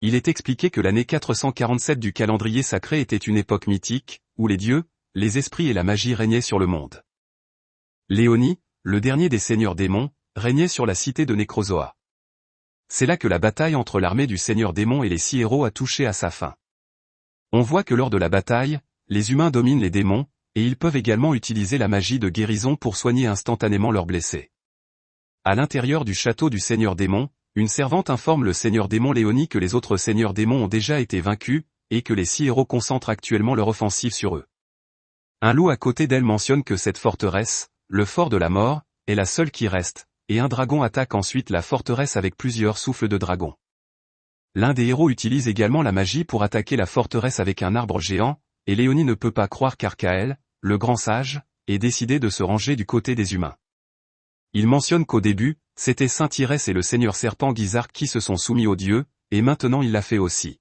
Il est expliqué que l'année 447 du calendrier sacré était une époque mythique, où les dieux, les esprits et la magie régnaient sur le monde. Léonie, le dernier des seigneurs démons, régnait sur la cité de Nécrozoa. C'est là que la bataille entre l'armée du seigneur démon et les 6 héros a touché à sa fin. On voit que lors de la bataille, les humains dominent les démons, et ils peuvent également utiliser la magie de guérison pour soigner instantanément leurs blessés. À l'intérieur du château du seigneur démon, une servante informe le seigneur démon Léonie que les autres seigneurs démons ont déjà été vaincus, et que les 6 héros concentrent actuellement leur offensive sur eux. Un loup à côté d'elle mentionne que cette forteresse, le fort de la mort, est la seule qui reste, et un dragon attaque ensuite la forteresse avec plusieurs souffles de dragon. L'un des héros utilise également la magie pour attaquer la forteresse avec un arbre géant, et Léonie ne peut pas croire qu'Archaël, le grand sage, ait décidé de se ranger du côté des humains. Il mentionne qu'au début, c'était Saint Tyrès et le seigneur serpent Gizarque qui se sont soumis aux dieux, et maintenant il l'a fait aussi.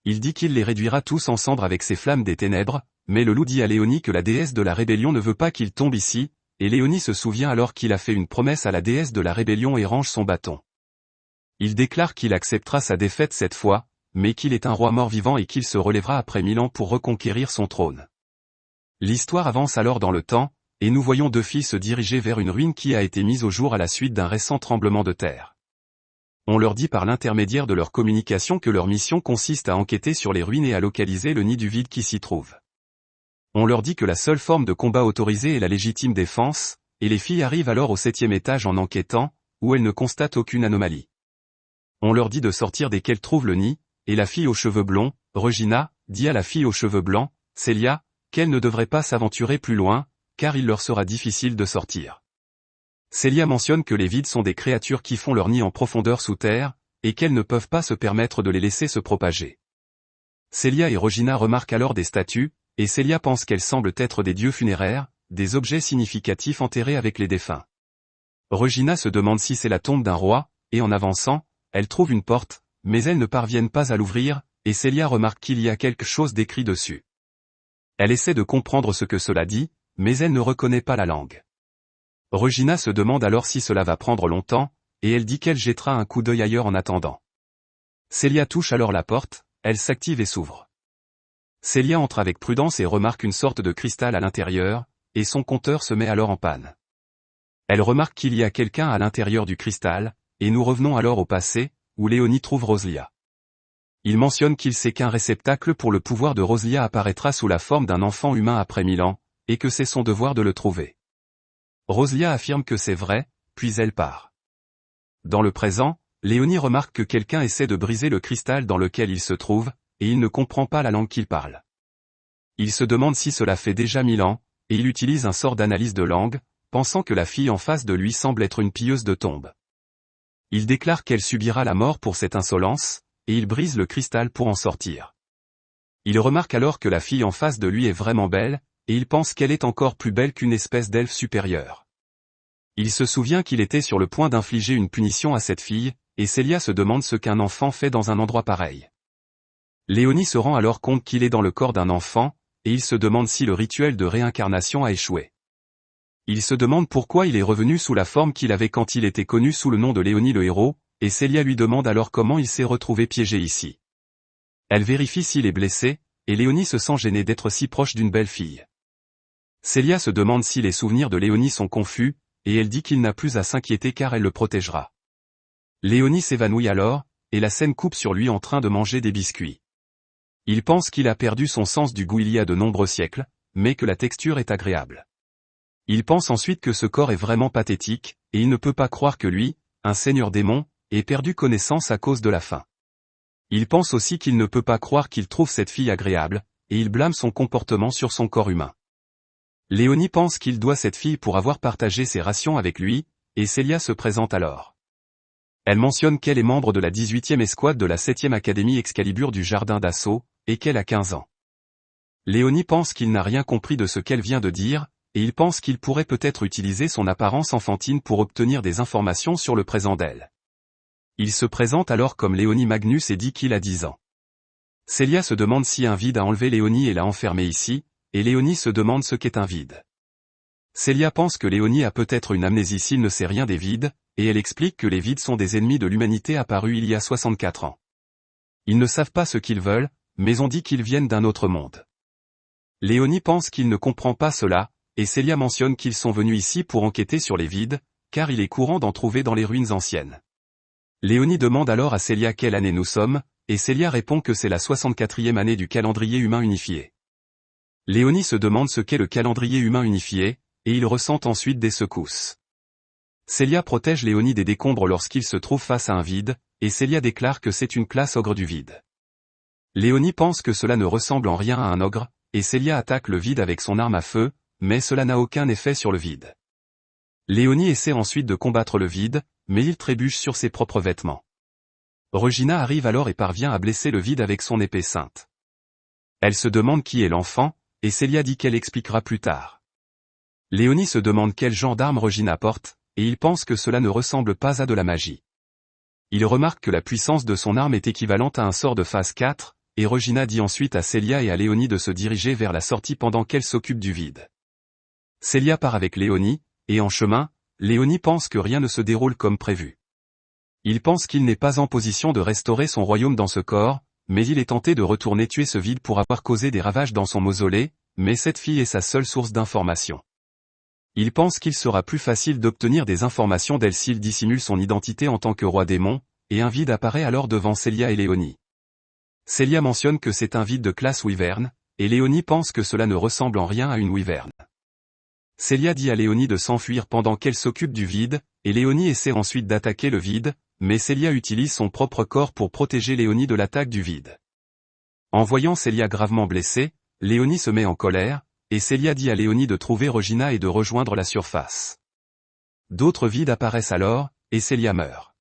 Il dit qu'il les réduira tous en cendres avec ses flammes des ténèbres, mais le loup dit à Léonie que la déesse de la rébellion ne veut pas qu'il tombe ici, et Léonie se souvient alors qu'il a fait une promesse à la déesse de la rébellion et range son bâton. Il déclare qu'il acceptera sa défaite cette fois, mais qu'il est un roi mort-vivant et qu'il se relèvera après 1000 ans pour reconquérir son trône. L'histoire avance alors dans le temps, et nous voyons 2 filles se diriger vers une ruine qui a été mise au jour à la suite d'un récent tremblement de terre. On leur dit par l'intermédiaire de leur communication que leur mission consiste à enquêter sur les ruines et à localiser le nid du vide qui s'y trouve. On leur dit que la seule forme de combat autorisée est la légitime défense, et les filles arrivent alors au 7e étage en enquêtant, où elles ne constatent aucune anomalie. On leur dit de sortir dès qu'elles trouvent le nid, et la fille aux cheveux blonds, Regina, dit à la fille aux cheveux blancs, Célia, qu'elle ne devrait pas s'aventurer plus loin, car il leur sera difficile de sortir. Célia mentionne que les vides sont des créatures qui font leur nid en profondeur sous terre, et qu'elles ne peuvent pas se permettre de les laisser se propager. Célia et Regina remarquent alors des statues, et Célia pense qu'elles semblent être des dieux funéraires, des objets significatifs enterrés avec les défunts. Regina se demande si c'est la tombe d'un roi, et en avançant, elle trouve une porte, mais elles ne parviennent pas à l'ouvrir, et Célia remarque qu'il y a quelque chose d'écrit dessus. Elle essaie de comprendre ce que cela dit, mais elle ne reconnaît pas la langue. Regina se demande alors si cela va prendre longtemps, et elle dit qu'elle jettera un coup d'œil ailleurs en attendant. Célia touche alors la porte, elle s'active et s'ouvre. Célia entre avec prudence et remarque une sorte de cristal à l'intérieur, et son compteur se met alors en panne. Elle remarque qu'il y a quelqu'un à l'intérieur du cristal, et nous revenons alors au passé, où Léonie trouve Roselia. Il mentionne qu'il sait qu'un réceptacle pour le pouvoir de Roselia apparaîtra sous la forme d'un enfant humain après 1000 ans, et que c'est son devoir de le trouver. Roselia affirme que c'est vrai, puis elle part. Dans le présent, Léonie remarque que quelqu'un essaie de briser le cristal dans lequel il se trouve, et il ne comprend pas la langue qu'il parle. Il se demande si cela fait déjà 1000 ans, et il utilise un sort d'analyse de langue, pensant que la fille en face de lui semble être une pilleuse de tombes. Il déclare qu'elle subira la mort pour cette insolence, et il brise le cristal pour en sortir. Il remarque alors que la fille en face de lui est vraiment belle, et il pense qu'elle est encore plus belle qu'une espèce d'elfe supérieur. Il se souvient qu'il était sur le point d'infliger une punition à cette fille, et Célia se demande ce qu'un enfant fait dans un endroit pareil. Léonie se rend alors compte qu'il est dans le corps d'un enfant, et il se demande si le rituel de réincarnation a échoué. Il se demande pourquoi il est revenu sous la forme qu'il avait quand il était connu sous le nom de Léonie le héros, et Célia lui demande alors comment il s'est retrouvé piégé ici. Elle vérifie s'il est blessé, et Léonie se sent gênée d'être si proche d'une belle fille. Célia se demande si les souvenirs de Léonie sont confus, et elle dit qu'il n'a plus à s'inquiéter car elle le protégera. Léonie s'évanouit alors, et la scène coupe sur lui en train de manger des biscuits. Il pense qu'il a perdu son sens du goût il y a de nombreux siècles, mais que la texture est agréable. Il pense ensuite que ce corps est vraiment pathétique, et il ne peut pas croire que lui, un seigneur démon, ait perdu connaissance à cause de la faim. Il pense aussi qu'il ne peut pas croire qu'il trouve cette fille agréable, et il blâme son comportement sur son corps humain. Léonie pense qu'il doit cette fille pour avoir partagé ses rations avec lui, et Célia se présente alors. Elle mentionne qu'elle est membre de la 18e escouade de la 7e Académie Excalibur du Jardin d'Assaut, et qu'elle a 15 ans. Léonie pense qu'il n'a rien compris de ce qu'elle vient de dire, et il pense qu'il pourrait peut-être utiliser son apparence enfantine pour obtenir des informations sur le présent d'elle. Il se présente alors comme Léonie Magnus et dit qu'il a 10 ans. Célia se demande si un vide a enlevé Léonie et l'a enfermée ici, et Léonie se demande ce qu'est un vide. Célia pense que Léonie a peut-être une amnésie s'il ne sait rien des vides, et elle explique que les vides sont des ennemis de l'humanité apparus il y a 64 ans. Ils ne savent pas ce qu'ils veulent, mais on dit qu'ils viennent d'un autre monde. Léonie pense qu'il ne comprend pas cela, et Célia mentionne qu'ils sont venus ici pour enquêter sur les vides, car il est courant d'en trouver dans les ruines anciennes. Léonie demande alors à Célia quelle année nous sommes, et Célia répond que c'est la 64e année du calendrier humain unifié. Léonie se demande ce qu'est le calendrier humain unifié, et il ressent ensuite des secousses. Célia protège Léonie des décombres lorsqu'il se trouve face à un vide, et Célia déclare que c'est une classe ogre du vide. Léonie pense que cela ne ressemble en rien à un ogre, et Célia attaque le vide avec son arme à feu, mais cela n'a aucun effet sur le vide. Léonie essaie ensuite de combattre le vide, mais il trébuche sur ses propres vêtements. Regina arrive alors et parvient à blesser le vide avec son épée sainte. Elle se demande qui est l'enfant, et Célia dit qu'elle expliquera plus tard. Léonie se demande quel genre d'arme Regina porte, et il pense que cela ne ressemble pas à de la magie. Il remarque que la puissance de son arme est équivalente à un sort de phase 4, et Regina dit ensuite à Célia et à Léonie de se diriger vers la sortie pendant qu'elle s'occupe du vide. Célia part avec Léonie, et en chemin, Léonie pense que rien ne se déroule comme prévu. Il pense qu'il n'est pas en position de restaurer son royaume dans ce corps, mais il est tenté de retourner tuer ce vide pour avoir causé des ravages dans son mausolée, mais cette fille est sa seule source d'information. Il pense qu'il sera plus facile d'obtenir des informations d'elle s'il dissimule son identité en tant que roi démon, et un vide apparaît alors devant Célia et Léonie. Célia mentionne que c'est un vide de classe wyvern, et Léonie pense que cela ne ressemble en rien à une wyvern. Célia dit à Léonie de s'enfuir pendant qu'elle s'occupe du vide, et Léonie essaie ensuite d'attaquer le vide, mais Célia utilise son propre corps pour protéger Léonie de l'attaque du vide. En voyant Célia gravement blessée, Léonie se met en colère, et Célia dit à Léonie de trouver Regina et de rejoindre la surface. D'autres vides apparaissent alors, et Célia meurt.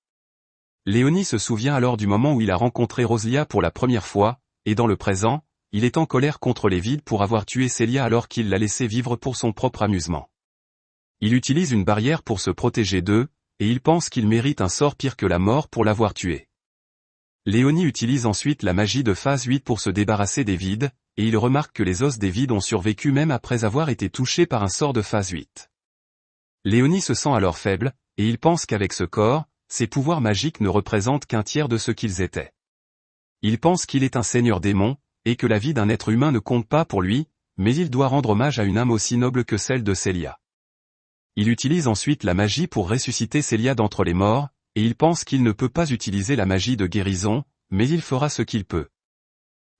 Léonie se souvient alors du moment où il a rencontré Roselia pour la première fois, et dans le présent, il est en colère contre les vides pour avoir tué Célia alors qu'il l'a laissé vivre pour son propre amusement. Il utilise une barrière pour se protéger d'eux, et il pense qu'il mérite un sort pire que la mort pour l'avoir tué. Léonie utilise ensuite la magie de phase 8 pour se débarrasser des vides, et il remarque que les os des vides ont survécu même après avoir été touchés par un sort de phase 8. Léonie se sent alors faible, et il pense qu'avec ce corps, ses pouvoirs magiques ne représentent qu'un tiers de ce qu'ils étaient. Il pense qu'il est un seigneur démon, et que la vie d'un être humain ne compte pas pour lui, mais il doit rendre hommage à une âme aussi noble que celle de Célia. Il utilise ensuite la magie pour ressusciter Célia d'entre les morts, et il pense qu'il ne peut pas utiliser la magie de guérison, mais il fera ce qu'il peut.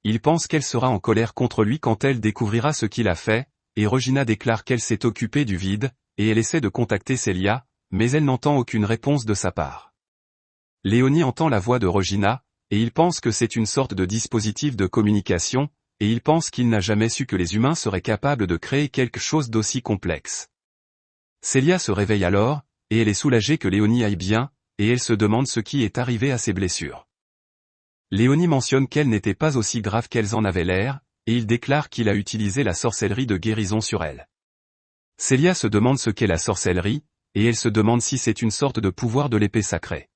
Il pense qu'elle sera en colère contre lui quand elle découvrira ce qu'il a fait, et Regina déclare qu'elle s'est occupée du vide, et elle essaie de contacter Célia, mais elle n'entend aucune réponse de sa part. Léonie entend la voix de Regina, et il pense que c'est une sorte de dispositif de communication, et il pense qu'il n'a jamais su que les humains seraient capables de créer quelque chose d'aussi complexe. Célia se réveille alors, et elle est soulagée que Léonie aille bien, et elle se demande ce qui est arrivé à ses blessures. Léonie mentionne qu'elles n'étaient pas aussi graves qu'elles en avaient l'air, et il déclare qu'il a utilisé la sorcellerie de guérison sur elle. Célia se demande ce qu'est la sorcellerie, et elle se demande si c'est une sorte de pouvoir de l'épée sacrée.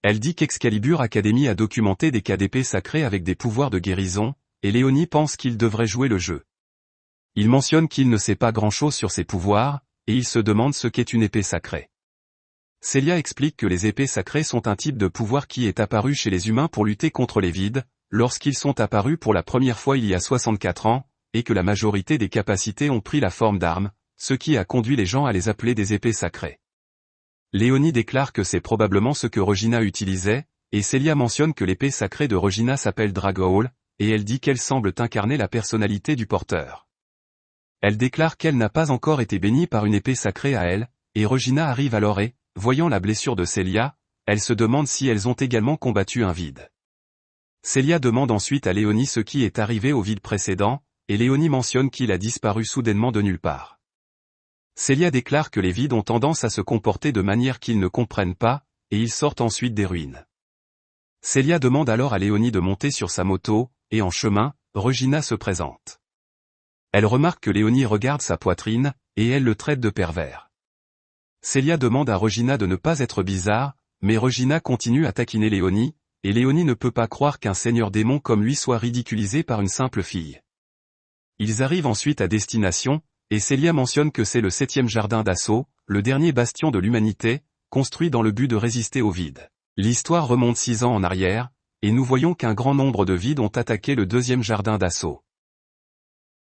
Elle dit qu'Excalibur Academy a documenté des cas d'épée sacrée avec des pouvoirs de guérison, et Léonie pense qu'il devrait jouer le jeu. Il mentionne qu'il ne sait pas grand-chose sur ses pouvoirs, et il se demande ce qu'est une épée sacrée. Célia explique que les épées sacrées sont un type de pouvoir qui est apparu chez les humains pour lutter contre les vides, lorsqu'ils sont apparus pour la première fois il y a 64 ans, et que la majorité des capacités ont pris la forme d'armes, ce qui a conduit les gens à les appeler des épées sacrées. Léonie déclare que c'est probablement ce que Regina utilisait, et Célia mentionne que l'épée sacrée de Regina s'appelle Dragowl, et elle dit qu'elle semble incarner la personnalité du porteur. Elle déclare qu'elle n'a pas encore été bénie par une épée sacrée à elle, et Regina arrive alors et, voyant la blessure de Célia, elle se demande si elles ont également combattu un vide. Célia demande ensuite à Léonie ce qui est arrivé au vide précédent, et Léonie mentionne qu'il a disparu soudainement de nulle part. Célia déclare que les vides ont tendance à se comporter de manière qu'ils ne comprennent pas, et ils sortent ensuite des ruines. Célia demande alors à Léonie de monter sur sa moto, et en chemin, Regina se présente. Elle remarque que Léonie regarde sa poitrine, et elle le traite de pervers. Célia demande à Regina de ne pas être bizarre, mais Regina continue à taquiner Léonie, et Léonie ne peut pas croire qu'un seigneur démon comme lui soit ridiculisé par une simple fille. Ils arrivent ensuite à destination, et Célia mentionne que c'est le 7e jardin d'assaut, le dernier bastion de l'humanité, construit dans le but de résister au vide. L'histoire remonte 6 ans en arrière, et nous voyons qu'un grand nombre de vides ont attaqué le deuxième jardin d'assaut.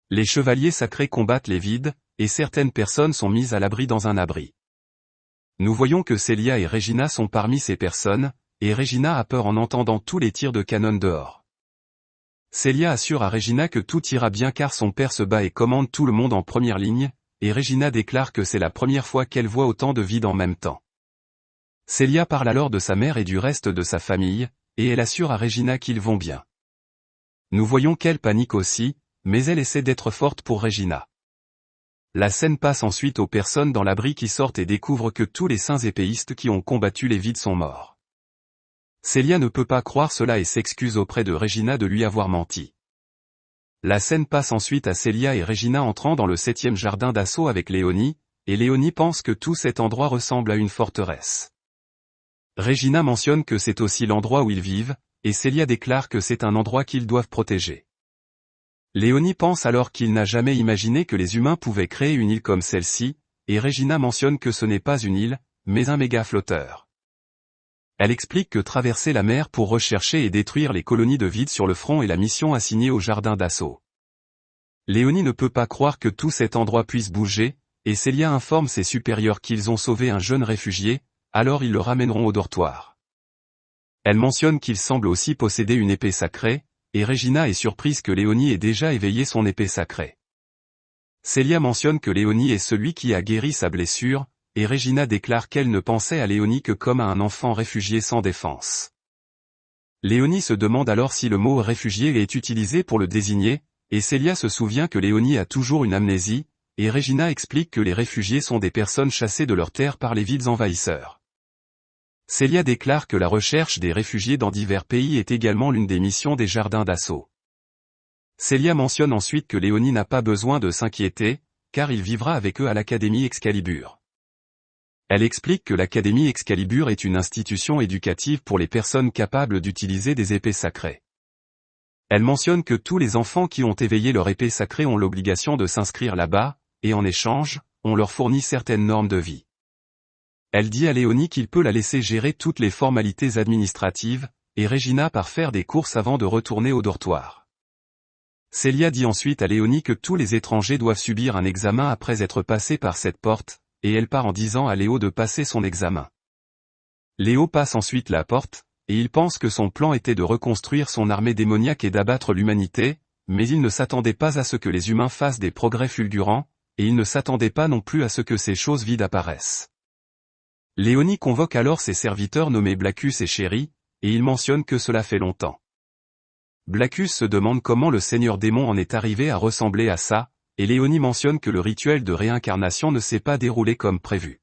Les chevaliers sacrés combattent les vides, et certaines personnes sont mises à l'abri dans un abri. Nous voyons que Célia et Regina sont parmi ces personnes, et Regina a peur en entendant tous les tirs de canon dehors. Célia assure à Regina que tout ira bien car son père se bat et commande tout le monde en première ligne, et Regina déclare que c'est la première fois qu'elle voit autant de vides en même temps. Célia parle alors de sa mère et du reste de sa famille, et elle assure à Regina qu'ils vont bien. Nous voyons qu'elle panique aussi, mais elle essaie d'être forte pour Regina. La scène passe ensuite aux personnes dans l'abri qui sortent et découvrent que tous les saints épéistes qui ont combattu les vides sont morts. Célia ne peut pas croire cela et s'excuse auprès de Regina de lui avoir menti. La scène passe ensuite à Célia et Regina entrant dans le 7e jardin d'assaut avec Léonie, et Léonie pense que tout cet endroit ressemble à une forteresse. Regina mentionne que c'est aussi l'endroit où ils vivent, et Célia déclare que c'est un endroit qu'ils doivent protéger. Léonie pense alors qu'il n'a jamais imaginé que les humains pouvaient créer une île comme celle-ci, et Regina mentionne que ce n'est pas une île, mais un méga flotteur. Elle explique que traverser la mer pour rechercher et détruire les colonies de vides sur le front est la mission assignée au jardin d'assaut. Léonie ne peut pas croire que tout cet endroit puisse bouger, et Célia informe ses supérieurs qu'ils ont sauvé un jeune réfugié, alors ils le ramèneront au dortoir. Elle mentionne qu'il semble aussi posséder une épée sacrée, et Regina est surprise que Léonie ait déjà éveillé son épée sacrée. Célia mentionne que Léonie est celui qui a guéri sa blessure, et Regina déclare qu'elle ne pensait à Léonie que comme à un enfant réfugié sans défense. Léonie se demande alors si le mot réfugié est utilisé pour le désigner, et Célia se souvient que Léonie a toujours une amnésie, et Regina explique que les réfugiés sont des personnes chassées de leur terre par les vides envahisseurs. Célia déclare que la recherche des réfugiés dans divers pays est également l'une des missions des jardins d'assaut. Célia mentionne ensuite que Léonie n'a pas besoin de s'inquiéter, car il vivra avec eux à l'Académie Excalibur. Elle explique que l'Académie Excalibur est une institution éducative pour les personnes capables d'utiliser des épées sacrées. Elle mentionne que tous les enfants qui ont éveillé leur épée sacrée ont l'obligation de s'inscrire là-bas, et en échange, on leur fournit certaines normes de vie. Elle dit à Léonie qu'il peut la laisser gérer toutes les formalités administratives, et Regina part faire des courses avant de retourner au dortoir. Célia dit ensuite à Léonie que tous les étrangers doivent subir un examen après être passés par cette porte, et elle part en disant à Léo de passer son examen. Léo passe ensuite la porte, et il pense que son plan était de reconstruire son armée démoniaque et d'abattre l'humanité, mais il ne s'attendait pas à ce que les humains fassent des progrès fulgurants, et il ne s'attendait pas non plus à ce que ces choses vides apparaissent. Léonie convoque alors ses serviteurs nommés Blackus et Chéri, et il mentionne que cela fait longtemps. Blackus se demande comment le seigneur démon en est arrivé à ressembler à ça, et Léonie mentionne que le rituel de réincarnation ne s'est pas déroulé comme prévu.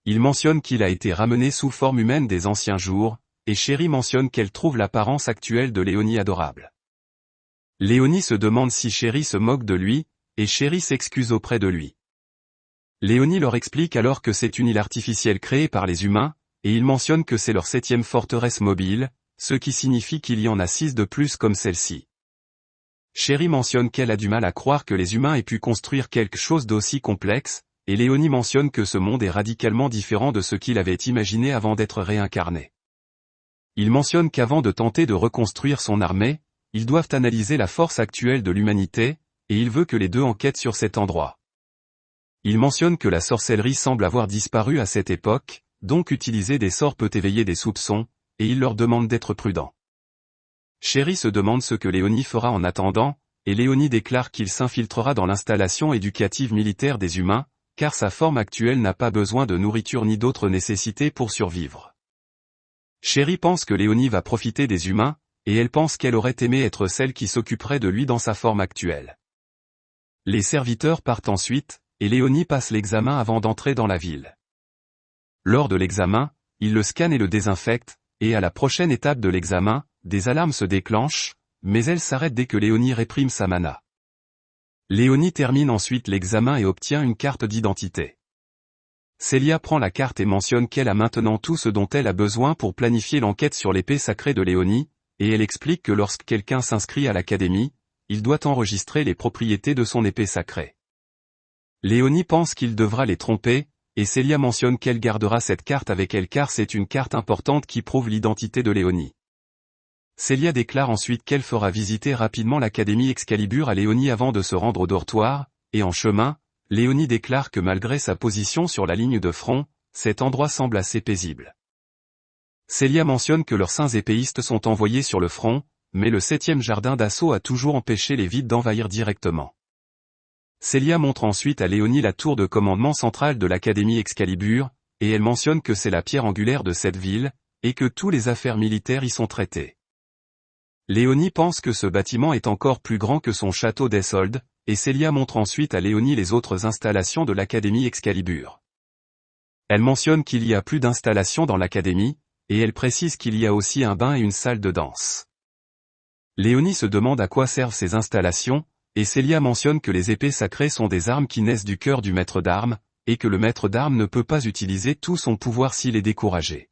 Il mentionne qu'il a été ramené sous forme humaine des anciens jours, et Chéri mentionne qu'elle trouve l'apparence actuelle de Léonie adorable. Léonie se demande si Chéri se moque de lui, et Chéri s'excuse auprès de lui. Léonie leur explique alors que c'est une île artificielle créée par les humains, et il mentionne que c'est leur 7e forteresse mobile, ce qui signifie qu'il y en a 6 de plus comme celle-ci. Chéri mentionne qu'elle a du mal à croire que les humains aient pu construire quelque chose d'aussi complexe, et Léonie mentionne que ce monde est radicalement différent de ce qu'il avait imaginé avant d'être réincarné. Il mentionne qu'avant de tenter de reconstruire son armée, ils doivent analyser la force actuelle de l'humanité, et il veut que les deux enquêtent sur cet endroit. Il mentionne que la sorcellerie semble avoir disparu à cette époque, donc utiliser des sorts peut éveiller des soupçons, et il leur demande d'être prudents. Chéri se demande ce que Léonie fera en attendant, et Léonie déclare qu'il s'infiltrera dans l'installation éducative militaire des humains, car sa forme actuelle n'a pas besoin de nourriture ni d'autres nécessités pour survivre. Chéri pense que Léonie va profiter des humains, et elle pense qu'elle aurait aimé être celle qui s'occuperait de lui dans sa forme actuelle. Les serviteurs partent ensuite, et Léonie passe l'examen avant d'entrer dans la ville. Lors de l'examen, il le scanne et le désinfecte, et à la prochaine étape de l'examen, des alarmes se déclenchent, mais elles s'arrêtent dès que Léonie réprime sa mana. Léonie termine ensuite l'examen et obtient une carte d'identité. Célia prend la carte et mentionne qu'elle a maintenant tout ce dont elle a besoin pour planifier l'enquête sur l'épée sacrée de Léonie, et elle explique que lorsque quelqu'un s'inscrit à l'académie, il doit enregistrer les propriétés de son épée sacrée. Léonie pense qu'il devra les tromper, et Célia mentionne qu'elle gardera cette carte avec elle car c'est une carte importante qui prouve l'identité de Léonie. Célia déclare ensuite qu'elle fera visiter rapidement l'Académie Excalibur à Léonie avant de se rendre au dortoir, et en chemin, Léonie déclare que malgré sa position sur la ligne de front, cet endroit semble assez paisible. Célia mentionne que leurs saints épéistes sont envoyés sur le front, mais le 7e jardin d'assaut a toujours empêché les Vides d'envahir directement. Célia montre ensuite à Léonie la tour de commandement centrale de l'Académie Excalibur, et elle mentionne que c'est la pierre angulaire de cette ville, et que tous les affaires militaires y sont traitées. Léonie pense que ce bâtiment est encore plus grand que son château d'Essolde, et Célia montre ensuite à Léonie les autres installations de l'Académie Excalibur. Elle mentionne qu'il y a plus d'installations dans l'Académie, et elle précise qu'il y a aussi un bain et une salle de danse. Léonie se demande à quoi servent ces installations, et Célia mentionne que les épées sacrées sont des armes qui naissent du cœur du maître d'armes, et que le maître d'armes ne peut pas utiliser tout son pouvoir s'il est découragé.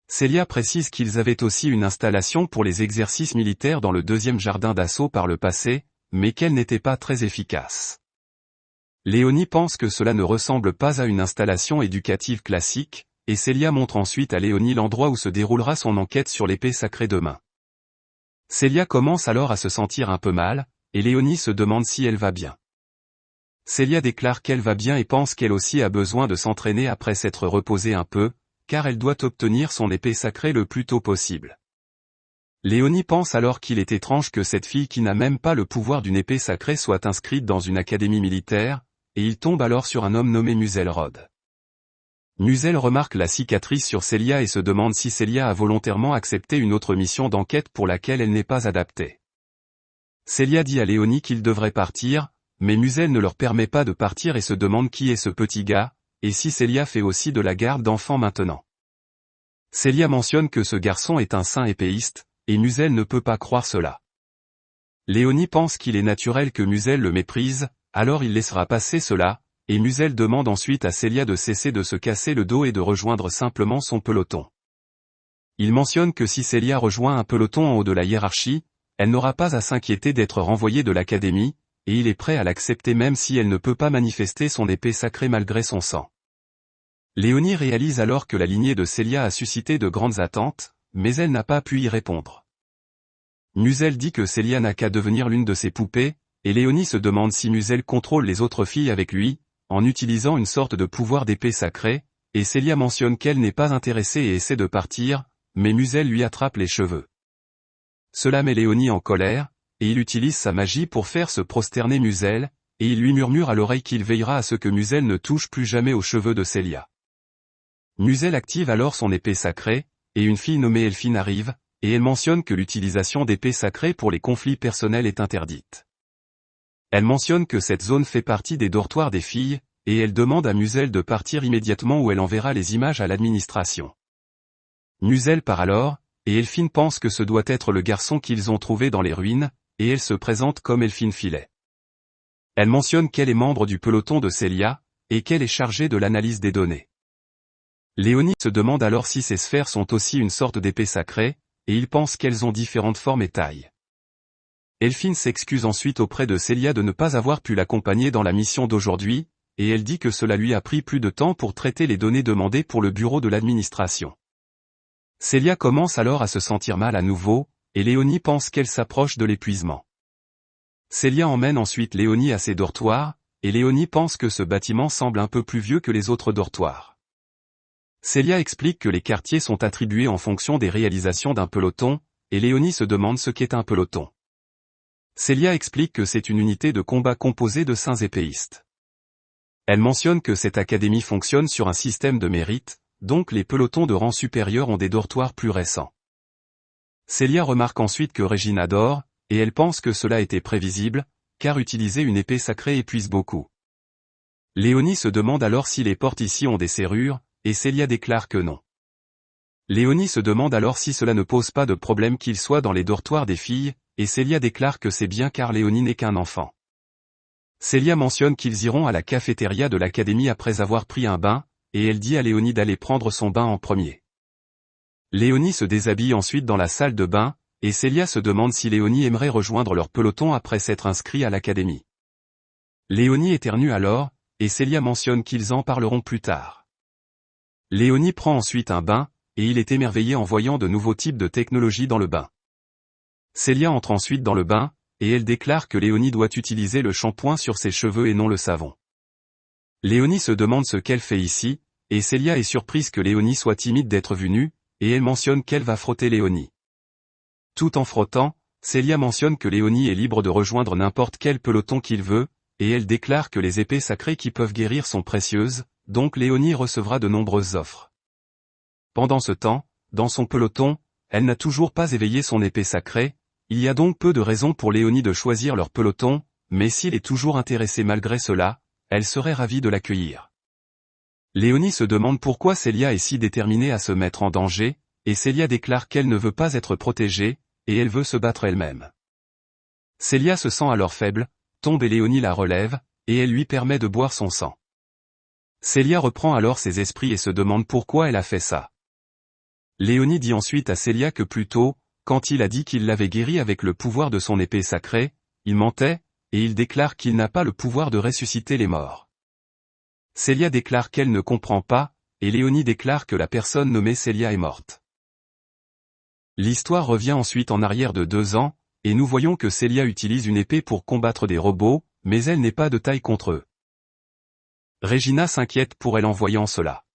Célia précise qu'ils avaient aussi une installation pour les exercices militaires dans le 2e jardin d'assaut par le passé, mais qu'elle n'était pas très efficace. Léonie pense que cela ne ressemble pas à une installation éducative classique, et Célia montre ensuite à Léonie l'endroit où se déroulera son enquête sur l'épée sacrée demain. Célia commence alors à se sentir un peu mal, et Léonie se demande si elle va bien. Célia déclare qu'elle va bien et pense qu'elle aussi a besoin de s'entraîner après s'être reposée un peu, car elle doit obtenir son épée sacrée le plus tôt possible. Léonie pense alors qu'il est étrange que cette fille qui n'a même pas le pouvoir d'une épée sacrée soit inscrite dans une académie militaire, et il tombe alors sur un homme nommé Muselrod. Musel remarque la cicatrice sur Célia et se demande si Célia a volontairement accepté une autre mission d'enquête pour laquelle elle n'est pas adaptée. Célia dit à Léonie qu'ils devraient partir, mais Musel ne leur permet pas de partir et se demande qui est ce petit gars, et si Célia fait aussi de la garde d'enfants maintenant. Célia mentionne que ce garçon est un saint épéiste, et Musel ne peut pas croire cela. Léonie pense qu'il est naturel que Musel le méprise, alors il laissera passer cela, et Musel demande ensuite à Célia de cesser de se casser le dos et de rejoindre simplement son peloton. Il mentionne que si Célia rejoint un peloton en haut de la hiérarchie, elle n'aura pas à s'inquiéter d'être renvoyée de l'académie, et il est prêt à l'accepter même si elle ne peut pas manifester son épée sacrée malgré son sang. Léonie réalise alors que la lignée de Célia a suscité de grandes attentes, mais elle n'a pas pu y répondre. Musel dit que Célia n'a qu'à devenir l'une de ses poupées, et Léonie se demande si Musel contrôle les autres filles avec lui, en utilisant une sorte de pouvoir d'épée sacrée, et Célia mentionne qu'elle n'est pas intéressée et essaie de partir, mais Musel lui attrape les cheveux. Cela met Léonie en colère, et il utilise sa magie pour faire se prosterner Musel, et il lui murmure à l'oreille qu'il veillera à ce que Musel ne touche plus jamais aux cheveux de Célia. Musel active alors son épée sacrée, et une fille nommée Elphine arrive, et elle mentionne que l'utilisation d'épées sacrées pour les conflits personnels est interdite. Elle mentionne que cette zone fait partie des dortoirs des filles, et elle demande à Musel de partir immédiatement où elle enverra les images à l'administration. Musel part alors, et Elphine pense que ce doit être le garçon qu'ils ont trouvé dans les ruines, et elle se présente comme Elphine Filet. Elle mentionne qu'elle est membre du peloton de Célia, et qu'elle est chargée de l'analyse des données. Léonie se demande alors si ces sphères sont aussi une sorte d'épée sacrée, et il pense qu'elles ont différentes formes et tailles. Elphine s'excuse ensuite auprès de Célia de ne pas avoir pu l'accompagner dans la mission d'aujourd'hui, et elle dit que cela lui a pris plus de temps pour traiter les données demandées pour le bureau de l'administration. Célia commence alors à se sentir mal à nouveau, et Léonie pense qu'elle s'approche de l'épuisement. Célia emmène ensuite Léonie à ses dortoirs, et Léonie pense que ce bâtiment semble un peu plus vieux que les autres dortoirs. Célia explique que les quartiers sont attribués en fonction des réalisations d'un peloton, et Léonie se demande ce qu'est un peloton. Célia explique que c'est une unité de combat composée de saints épéistes. Elle mentionne que cette académie fonctionne sur un système de mérite, donc les pelotons de rang supérieur ont des dortoirs plus récents. Célia remarque ensuite que Régine adore, et elle pense que cela était prévisible, car utiliser une épée sacrée épuise beaucoup. Léonie se demande alors si les portes ici ont des serrures, et Célia déclare que non. Léonie se demande alors si cela ne pose pas de problème qu'il soit dans les dortoirs des filles, et Célia déclare que c'est bien car Léonie n'est qu'un enfant. Célia mentionne qu'ils iront à la cafétéria de l'académie après avoir pris un bain, et elle dit à Léonie d'aller prendre son bain en premier. Léonie se déshabille ensuite dans la salle de bain, et Célia se demande si Léonie aimerait rejoindre leur peloton après s'être inscrit à l'académie. Léonie éternue alors, et Célia mentionne qu'ils en parleront plus tard. Léonie prend ensuite un bain, et il est émerveillé en voyant de nouveaux types de technologies dans le bain. Célia entre ensuite dans le bain, et elle déclare que Léonie doit utiliser le shampoing sur ses cheveux et non le savon. Léonie se demande ce qu'elle fait ici, et Célia est surprise que Léonie soit timide d'être vue nue, et elle mentionne qu'elle va frotter Léonie. Tout en frottant, Célia mentionne que Léonie est libre de rejoindre n'importe quel peloton qu'il veut, et elle déclare que les épées sacrées qui peuvent guérir sont précieuses, donc Léonie recevra de nombreuses offres. Pendant ce temps, dans son peloton, elle n'a toujours pas éveillé son épée sacrée, il y a donc peu de raisons pour Léonie de choisir leur peloton, mais s'il est toujours intéressé malgré cela, elle serait ravie de l'accueillir. Léonie se demande pourquoi Célia est si déterminée à se mettre en danger, et Célia déclare qu'elle ne veut pas être protégée, et elle veut se battre elle-même. Célia se sent alors faible, tombe et Léonie la relève, et elle lui permet de boire son sang. Célia reprend alors ses esprits et se demande pourquoi elle a fait ça. Léonie dit ensuite à Célia que plus tôt, quand il a dit qu'il l'avait guérie avec le pouvoir de son épée sacrée, il mentait, et il déclare qu'il n'a pas le pouvoir de ressusciter les morts. Célia déclare qu'elle ne comprend pas, et Léonie déclare que la personne nommée Célia est morte. L'histoire revient ensuite en arrière de 2 ans, et nous voyons que Célia utilise une épée pour combattre des robots, mais elle n'est pas de taille contre eux. Regina s'inquiète pour elle en voyant cela.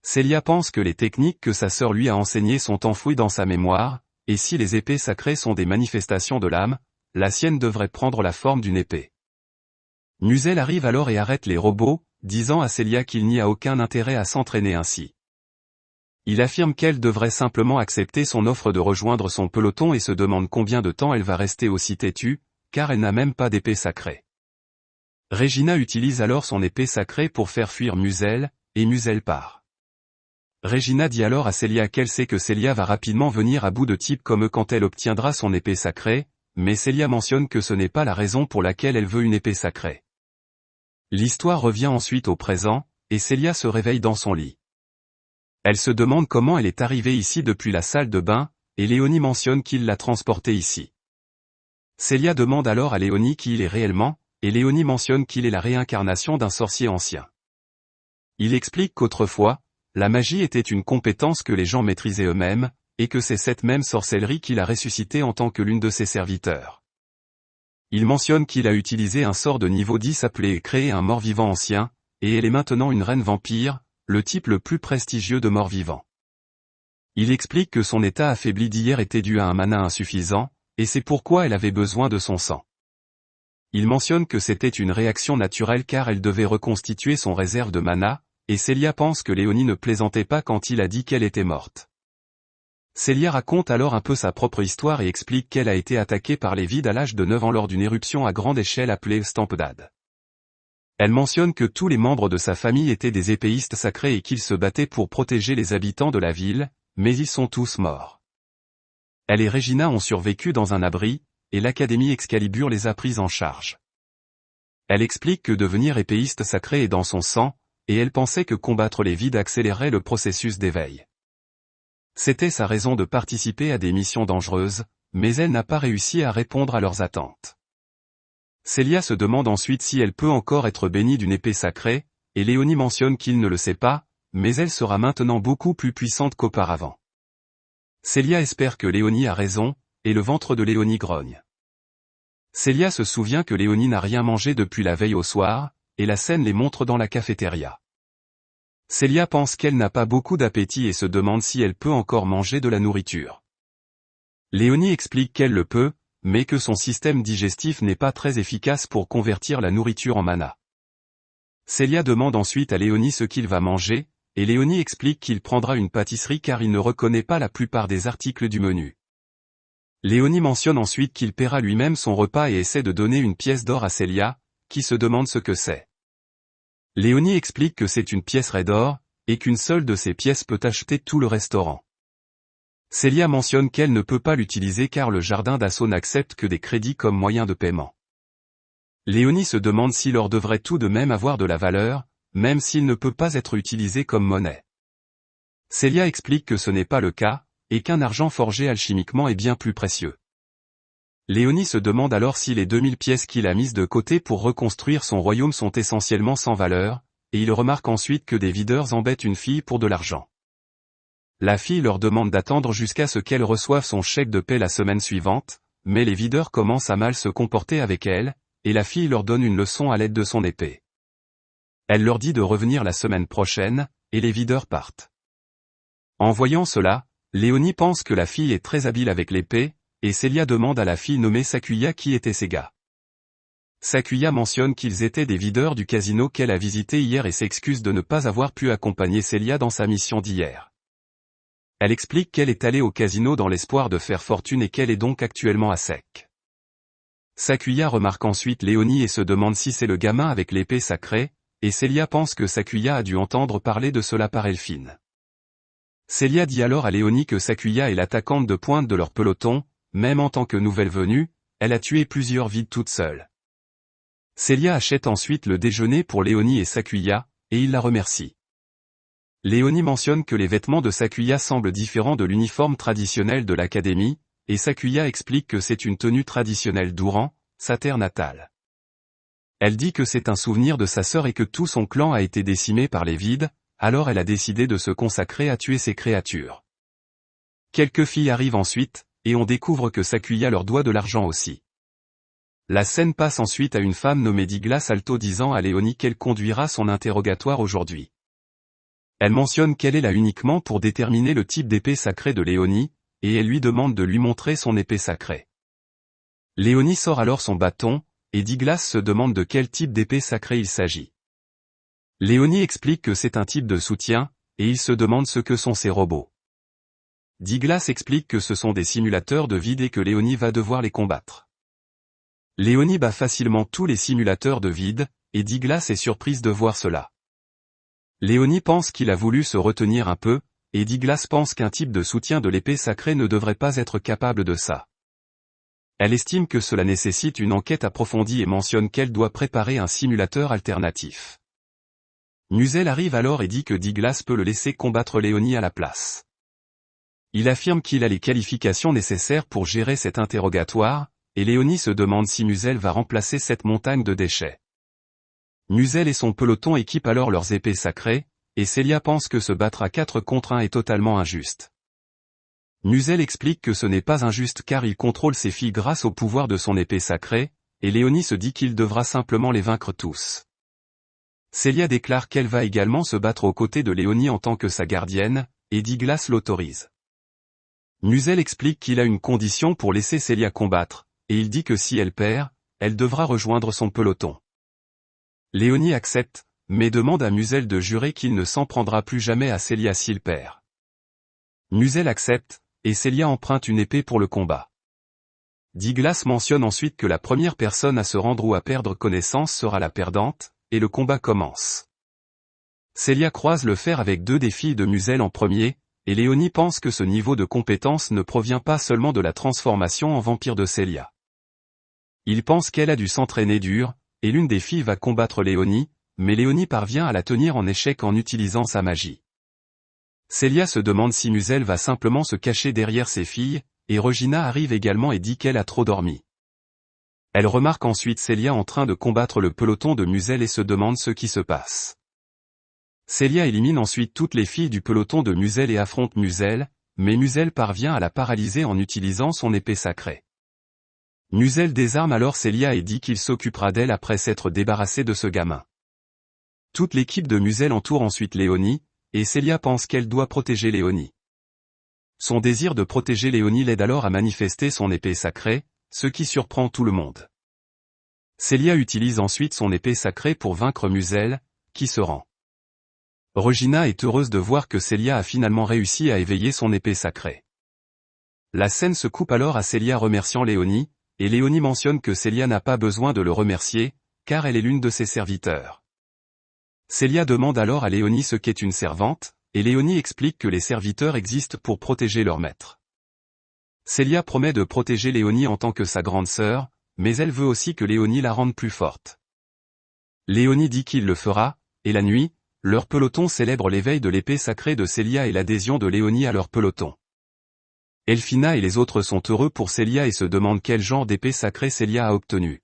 Célia pense que les techniques que sa sœur lui a enseignées sont enfouies dans sa mémoire, et si les épées sacrées sont des manifestations de l'âme, la sienne devrait prendre la forme d'une épée. Musel arrive alors et arrête les robots, disant à Célia qu'il n'y a aucun intérêt à s'entraîner ainsi. Il affirme qu'elle devrait simplement accepter son offre de rejoindre son peloton et se demande combien de temps elle va rester aussi têtue, car elle n'a même pas d'épée sacrée. Regina utilise alors son épée sacrée pour faire fuir Musel, et Musel part. Regina dit alors à Célia qu'elle sait que Célia va rapidement venir à bout de types comme eux quand elle obtiendra son épée sacrée, mais Célia mentionne que ce n'est pas la raison pour laquelle elle veut une épée sacrée. L'histoire revient ensuite au présent, et Célia se réveille dans son lit. Elle se demande comment elle est arrivée ici depuis la salle de bain, et Léonie mentionne qu'il l'a transportée ici. Célia demande alors à Léonie qui il est réellement, et Léonie mentionne qu'il est la réincarnation d'un sorcier ancien. Il explique qu'autrefois, la magie était une compétence que les gens maîtrisaient eux-mêmes, et que c'est cette même sorcellerie qu'il a ressuscité en tant que l'une de ses serviteurs. Il mentionne qu'il a utilisé un sort de niveau 10 appelé Créer un mort-vivant ancien, et elle est maintenant une reine vampire, le type le plus prestigieux de mort-vivant. Il explique que son état affaibli d'hier était dû à un mana insuffisant, et c'est pourquoi elle avait besoin de son sang. Il mentionne que c'était une réaction naturelle car elle devait reconstituer son réserve de mana, et Célia pense que Léonie ne plaisantait pas quand il a dit qu'elle était morte. Célia raconte alors un peu sa propre histoire et explique qu'elle a été attaquée par les vides à l'âge de 9 ans lors d'une éruption à grande échelle appelée Stampedade. Elle mentionne que tous les membres de sa famille étaient des épéistes sacrés et qu'ils se battaient pour protéger les habitants de la ville, mais ils sont tous morts. Elle et Regina ont survécu dans un abri, et l'Académie Excalibur les a prises en charge. Elle explique que devenir épéiste sacré est dans son sang, et elle pensait que combattre les vides accélérerait le processus d'éveil. C'était sa raison de participer à des missions dangereuses, mais elle n'a pas réussi à répondre à leurs attentes. Célia se demande ensuite si elle peut encore être bénie d'une épée sacrée, et Léonie mentionne qu'il ne le sait pas, mais elle sera maintenant beaucoup plus puissante qu'auparavant. Célia espère que Léonie a raison, et le ventre de Léonie grogne. Célia se souvient que Léonie n'a rien mangé depuis la veille au soir, et la scène les montre dans la cafétéria. Célia pense qu'elle n'a pas beaucoup d'appétit et se demande si elle peut encore manger de la nourriture. Léonie explique qu'elle le peut, mais que son système digestif n'est pas très efficace pour convertir la nourriture en mana. Célia demande ensuite à Léonie ce qu'il va manger, et Léonie explique qu'il prendra une pâtisserie car il ne reconnaît pas la plupart des articles du menu. Léonie mentionne ensuite qu'il paiera lui-même son repas et essaie de donner une pièce d'or à Célia, qui se demande ce que c'est. Léonie explique que c'est une pièce raie d'or, et qu'une seule de ces pièces peut acheter tout le restaurant. Célia mentionne qu'elle ne peut pas l'utiliser car le jardin d'assaut n'accepte que des crédits comme moyen de paiement. Léonie se demande s'il leur devrait tout de même avoir de la valeur, même s'il ne peut pas être utilisé comme monnaie. Célia explique que ce n'est pas le cas, et qu'un argent forgé alchimiquement est bien plus précieux. Léonie se demande alors si les 2000 pièces qu'il a mises de côté pour reconstruire son royaume sont essentiellement sans valeur, et il remarque ensuite que des videurs embêtent une fille pour de l'argent. La fille leur demande d'attendre jusqu'à ce qu'elle reçoive son chèque de paie la semaine suivante, mais les videurs commencent à mal se comporter avec elle, et la fille leur donne une leçon à l'aide de son épée. Elle leur dit de revenir la semaine prochaine, et les videurs partent. En voyant cela, Léonie pense que la fille est très habile avec l'épée, et Célia demande à la fille nommée Sakuya qui étaient ces gars. Sakuya mentionne qu'ils étaient des videurs du casino qu'elle a visité hier et s'excuse de ne pas avoir pu accompagner Célia dans sa mission d'hier. Elle explique qu'elle est allée au casino dans l'espoir de faire fortune et qu'elle est donc actuellement à sec. Sakuya remarque ensuite Léonie et se demande si c'est le gamin avec l'épée sacrée, et Célia pense que Sakuya a dû entendre parler de cela par Elphine. Célia dit alors à Léonie que Sakuya est l'attaquante de pointe de leur peloton, même en tant que nouvelle venue, elle a tué plusieurs vides toute seule. Célia achète ensuite le déjeuner pour Léonie et Sakuya, et il la remercie. Léonie mentionne que les vêtements de Sakuya semblent différents de l'uniforme traditionnel de l'académie, et Sakuya explique que c'est une tenue traditionnelle d'Ouran, sa terre natale. Elle dit que c'est un souvenir de sa sœur et que tout son clan a été décimé par les vides, alors elle a décidé de se consacrer à tuer ces créatures. Quelques filles arrivent ensuite, et on découvre que Sakuya leur doit de l'argent aussi. La scène passe ensuite à une femme nommée Diglas Alto disant à Léonie qu'elle conduira son interrogatoire aujourd'hui. Elle mentionne qu'elle est là uniquement pour déterminer le type d'épée sacrée de Léonie, et elle lui demande de lui montrer son épée sacrée. Léonie sort alors son bâton, et Diglas se demande de quel type d'épée sacrée il s'agit. Léonie explique que c'est un type de soutien, et il se demande ce que sont ces robots. Diglas explique que ce sont des simulateurs de vide et que Léonie va devoir les combattre. Léonie bat facilement tous les simulateurs de vide, et Diglas est surprise de voir cela. Léonie pense qu'il a voulu se retenir un peu, et Diglas pense qu'un type de soutien de l'épée sacrée ne devrait pas être capable de ça. Elle estime que cela nécessite une enquête approfondie et mentionne qu'elle doit préparer un simulateur alternatif. Nuzel arrive alors et dit que Diglas peut le laisser combattre Léonie à la place. Il affirme qu'il a les qualifications nécessaires pour gérer cet interrogatoire, et Léonie se demande si Nuzel va remplacer cette montagne de déchets. Nuzel et son peloton équipent alors leurs épées sacrées, et Célia pense que se battre à 4 contre 1 est totalement injuste. Nuzel explique que ce n'est pas injuste car il contrôle ses filles grâce au pouvoir de son épée sacrée, et Léonie se dit qu'il devra simplement les vaincre tous. Célia déclare qu'elle va également se battre aux côtés de Léonie en tant que sa gardienne, et Diglas l'autorise. Nuzel explique qu'il a une condition pour laisser Célia combattre, et il dit que si elle perd, elle devra rejoindre son peloton. Léonie accepte, mais demande à Nuzel de jurer qu'il ne s'en prendra plus jamais à Célia s'il perd. Nuzel accepte, et Célia emprunte une épée pour le combat. Diglas mentionne ensuite que la première personne à se rendre ou à perdre connaissance sera la perdante, et le combat commence. Célia croise le fer avec 2 des filles de Nuzel en premier, et Léonie pense que ce niveau de compétence ne provient pas seulement de la transformation en vampire de Célia. Il pense qu'elle a dû s'entraîner dur, et l'une des filles va combattre Léonie, mais Léonie parvient à la tenir en échec en utilisant sa magie. Célia se demande si Nuzel va simplement se cacher derrière ses filles, et Regina arrive également et dit qu'elle a trop dormi. Elle remarque ensuite Célia en train de combattre le peloton de Nuzel et se demande ce qui se passe. Célia élimine ensuite toutes les filles du peloton de Nuzel et affronte Nuzel, mais Nuzel parvient à la paralyser en utilisant son épée sacrée. Nuzel désarme alors Célia et dit qu'il s'occupera d'elle après s'être débarrassé de ce gamin. Toute l'équipe de Nuzel entoure ensuite Léonie, et Célia pense qu'elle doit protéger Léonie. Son désir de protéger Léonie l'aide alors à manifester son épée sacrée, ce qui surprend tout le monde. Célia utilise ensuite son épée sacrée pour vaincre Nuzel, qui se rend. Regina est heureuse de voir que Célia a finalement réussi à éveiller son épée sacrée. La scène se coupe alors à Célia remerciant Léonie, et Léonie mentionne que Célia n'a pas besoin de le remercier, car elle est l'une de ses serviteurs. Célia demande alors à Léonie ce qu'est une servante, et Léonie explique que les serviteurs existent pour protéger leur maître. Célia promet de protéger Léonie en tant que sa grande sœur, mais elle veut aussi que Léonie la rende plus forte. Léonie dit qu'il le fera, et la nuit, leur peloton célèbre l'éveil de l'épée sacrée de Célia et l'adhésion de Léonie à leur peloton. Elphina et les autres sont heureux pour Célia et se demandent quel genre d'épée sacrée Célia a obtenu.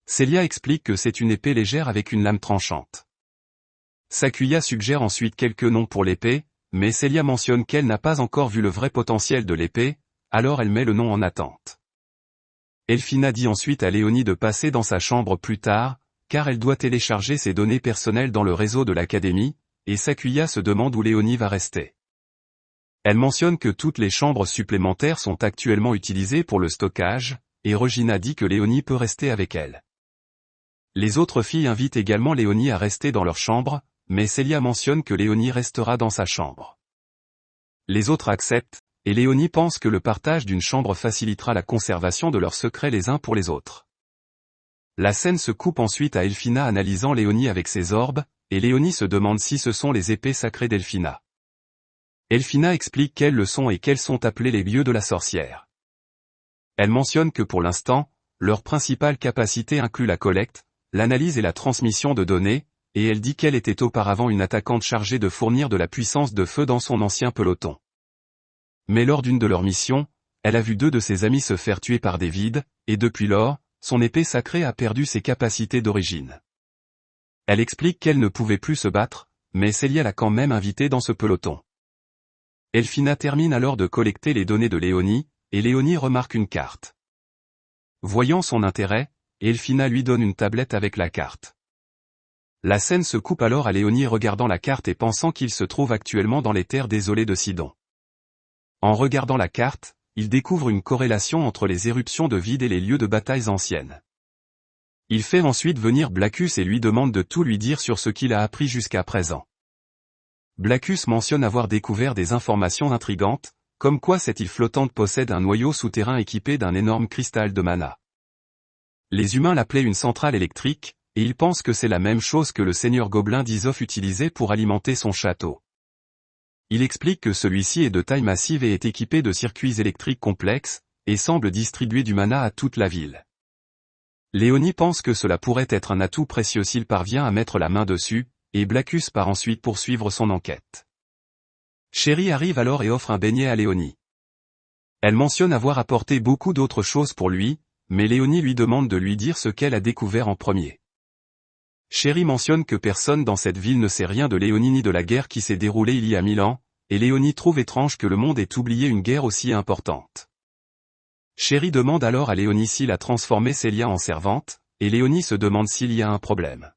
Célia explique que c'est une épée légère avec une lame tranchante. Sakuya suggère ensuite quelques noms pour l'épée, mais Célia mentionne qu'elle n'a pas encore vu le vrai potentiel de l'épée, alors elle met le nom en attente. Elphina dit ensuite à Léonie de passer dans sa chambre plus tard, car elle doit télécharger ses données personnelles dans le réseau de l'académie, et Sakuya se demande où Léonie va rester. Elle mentionne que toutes les chambres supplémentaires sont actuellement utilisées pour le stockage, et Regina dit que Léonie peut rester avec elle. Les autres filles invitent également Léonie à rester dans leur chambre, mais Célia mentionne que Léonie restera dans sa chambre. Les autres acceptent, et Léonie pense que le partage d'une chambre facilitera la conservation de leurs secrets les uns pour les autres. La scène se coupe ensuite à Elphina analysant Léonie avec ses orbes, et Léonie se demande si ce sont les épées sacrées d'Elphina. Elphina explique quelles le sont et quels sont appelés les lieux de la sorcière. Elle mentionne que pour l'instant, leur principale capacité inclut la collecte, l'analyse et la transmission de données, et elle dit qu'elle était auparavant une attaquante chargée de fournir de la puissance de feu dans son ancien peloton. Mais lors d'une de leurs missions, elle a vu 2 de ses amis se faire tuer par des vides, et depuis lors, son épée sacrée a perdu ses capacités d'origine. Elle explique qu'elle ne pouvait plus se battre, mais Célia l'a quand même invitée dans ce peloton. Elphina termine alors de collecter les données de Léonie, et Léonie remarque une carte. Voyant son intérêt, Elphina lui donne une tablette avec la carte. La scène se coupe alors à Léonie regardant la carte et pensant qu'il se trouve actuellement dans les terres désolées de Sidon. En regardant la carte, il découvre une corrélation entre les éruptions de vide et les lieux de batailles anciennes. Il fait ensuite venir Blackus et lui demande de tout lui dire sur ce qu'il a appris jusqu'à présent. Blackus mentionne avoir découvert des informations intrigantes, comme quoi cette île flottante possède un noyau souterrain équipé d'un énorme cristal de mana. Les humains l'appelaient une centrale électrique, et ils pensent que c'est la même chose que le seigneur gobelin d'Izof utilisait pour alimenter son château. Il explique que celui-ci est de taille massive et est équipé de circuits électriques complexes, et semble distribuer du mana à toute la ville. Léonie pense que cela pourrait être un atout précieux s'il parvient à mettre la main dessus, et Blackus part ensuite poursuivre son enquête. Chéri arrive alors et offre un beignet à Léonie. Elle mentionne avoir apporté beaucoup d'autres choses pour lui, mais Léonie lui demande de lui dire ce qu'elle a découvert en premier. Chéri mentionne que personne dans cette ville ne sait rien de Léonie ni de la guerre qui s'est déroulée il y a 1000 ans, et Léonie trouve étrange que le monde ait oublié une guerre aussi importante. Chéri demande alors à Léonie s'il a transformé Célia en servante, et Léonie se demande s'il y a un problème.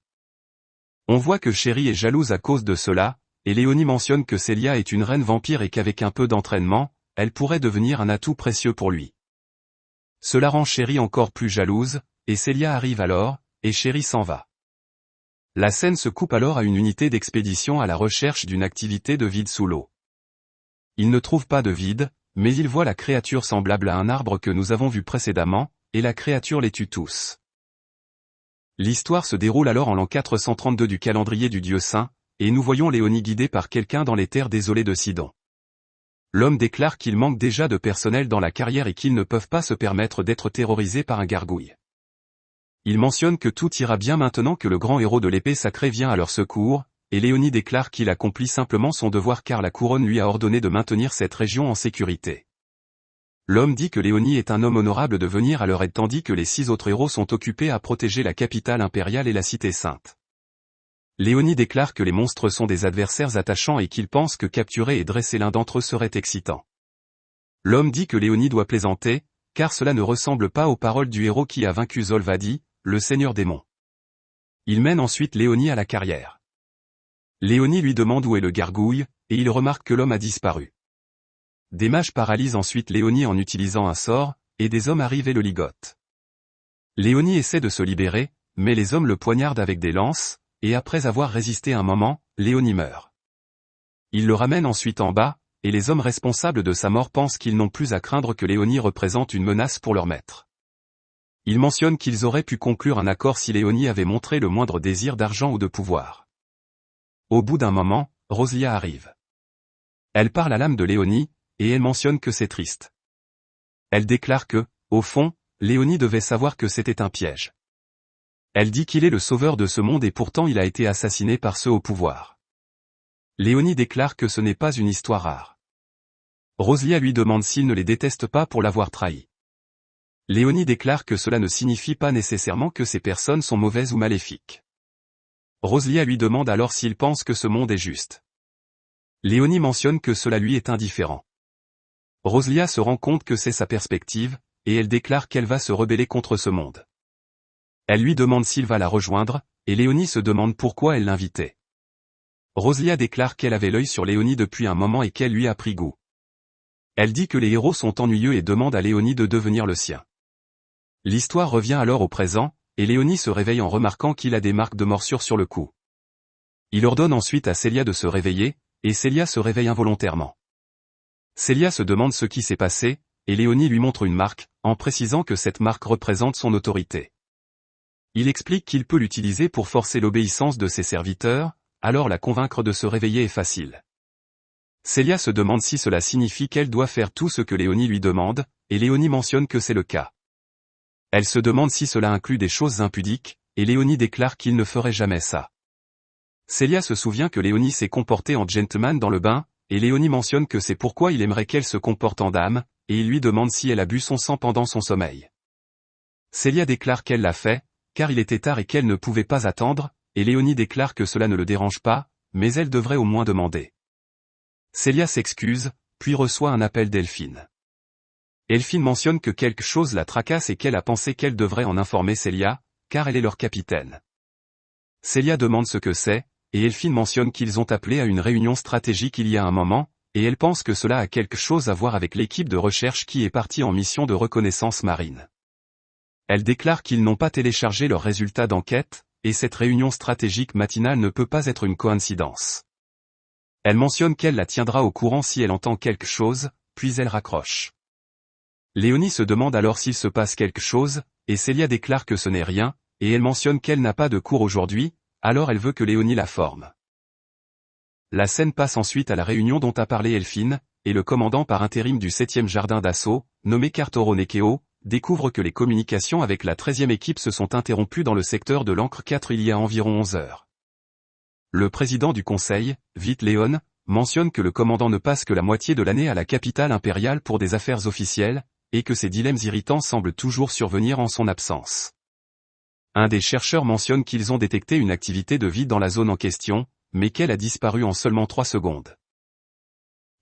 On voit que Chéri est jalouse à cause de cela, et Léonie mentionne que Célia est une reine vampire et qu'avec un peu d'entraînement, elle pourrait devenir un atout précieux pour lui. Cela rend Chéri encore plus jalouse, et Célia arrive alors, et Chéri s'en va. La scène se coupe alors à une unité d'expédition à la recherche d'une activité de vide sous l'eau. Ils ne trouvent pas de vide, mais ils voient la créature semblable à un arbre que nous avons vu précédemment, et la créature les tue tous. L'histoire se déroule alors en l'an 432 du calendrier du Dieu Saint, et nous voyons Léonie guidée par quelqu'un dans les terres désolées de Sidon. L'homme déclare qu'il manque déjà de personnel dans la carrière et qu'ils ne peuvent pas se permettre d'être terrorisés par un gargouille. Il mentionne que tout ira bien maintenant que le grand héros de l'épée sacrée vient à leur secours, et Léonie déclare qu'il accomplit simplement son devoir car la couronne lui a ordonné de maintenir cette région en sécurité. L'homme dit que Léonie est un homme honorable de venir à leur aide tandis que les 6 autres héros sont occupés à protéger la capitale impériale et la cité sainte. Léonie déclare que les monstres sont des adversaires attachants et qu'il pense que capturer et dresser l'un d'entre eux serait excitant. L'homme dit que Léonie doit plaisanter, car cela ne ressemble pas aux paroles du héros qui a vaincu Zolvadi, le seigneur démon. Il mène ensuite Léonie à la carrière. Léonie lui demande où est le gargouille, et il remarque que l'homme a disparu. Des mages paralysent ensuite Léonie en utilisant un sort, et des hommes arrivent et le ligotent. Léonie essaie de se libérer, mais les hommes le poignardent avec des lances, et après avoir résisté un moment, Léonie meurt. Ils le ramènent ensuite en bas, et les hommes responsables de sa mort pensent qu'ils n'ont plus à craindre que Léonie représente une menace pour leur maître. Ils mentionnent qu'ils auraient pu conclure un accord si Léonie avait montré le moindre désir d'argent ou de pouvoir. Au bout d'un moment, Rosalia arrive. Elle parle à l'âme de Léonie, et elle mentionne que c'est triste. Elle déclare que, au fond, Léonie devait savoir que c'était un piège. Elle dit qu'il est le sauveur de ce monde et pourtant il a été assassiné par ceux au pouvoir. Léonie déclare que ce n'est pas une histoire rare. Rosalia lui demande s'il ne les déteste pas pour l'avoir trahi. Léonie déclare que cela ne signifie pas nécessairement que ces personnes sont mauvaises ou maléfiques. Rosalia lui demande alors s'il pense que ce monde est juste. Léonie mentionne que cela lui est indifférent. Roselia se rend compte que c'est sa perspective, et elle déclare qu'elle va se rebeller contre ce monde. Elle lui demande s'il va la rejoindre, et Léonie se demande pourquoi elle l'invitait. Roselia déclare qu'elle avait l'œil sur Léonie depuis un moment et qu'elle lui a pris goût. Elle dit que les héros sont ennuyeux et demande à Léonie de devenir le sien. L'histoire revient alors au présent, et Léonie se réveille en remarquant qu'il a des marques de morsure sur le cou. Il ordonne ensuite à Célia de se réveiller, et Célia se réveille involontairement. Célia se demande ce qui s'est passé, et Léonie lui montre une marque, en précisant que cette marque représente son autorité. Il explique qu'il peut l'utiliser pour forcer l'obéissance de ses serviteurs, alors la convaincre de se réveiller est facile. Célia se demande si cela signifie qu'elle doit faire tout ce que Léonie lui demande, et Léonie mentionne que c'est le cas. Elle se demande si cela inclut des choses impudiques, et Léonie déclare qu'il ne ferait jamais ça. Célia se souvient que Léonie s'est comportée en gentleman dans le bain, et Léonie mentionne que c'est pourquoi il aimerait qu'elle se comporte en dame, et il lui demande si elle a bu son sang pendant son sommeil. Célia déclare qu'elle l'a fait, car il était tard et qu'elle ne pouvait pas attendre, et Léonie déclare que cela ne le dérange pas, mais elle devrait au moins demander. Célia s'excuse, puis reçoit un appel d'Elphine. Elphine mentionne que quelque chose la tracasse et qu'elle a pensé qu'elle devrait en informer Célia, car elle est leur capitaine. Célia demande ce que c'est, et Elphine mentionne qu'ils ont appelé à une réunion stratégique il y a un moment, et elle pense que cela a quelque chose à voir avec l'équipe de recherche qui est partie en mission de reconnaissance marine. Elle déclare qu'ils n'ont pas téléchargé leurs résultats d'enquête, et cette réunion stratégique matinale ne peut pas être une coïncidence. Elle mentionne qu'elle la tiendra au courant si elle entend quelque chose, puis elle raccroche. Léonie se demande alors s'il se passe quelque chose, et Célia déclare que ce n'est rien, et elle mentionne qu'elle n'a pas de cours aujourd'hui, alors elle veut que Léonie la forme. La scène passe ensuite à la réunion dont a parlé Elphine, et le commandant par intérim du 7e jardin d'assaut, nommé Kartoro Nekeo, découvre que les communications avec la 13e équipe se sont interrompues dans le secteur de l'Ancre 4 il y a environ 11 heures. Le président du conseil, Vite Léon, mentionne que le commandant ne passe que la moitié de l'année à la capitale impériale pour des affaires officielles, et que ces dilemmes irritants semblent toujours survenir en son absence. Un des chercheurs mentionne qu'ils ont détecté une activité de vie dans la zone en question, mais qu'elle a disparu en seulement 3 secondes.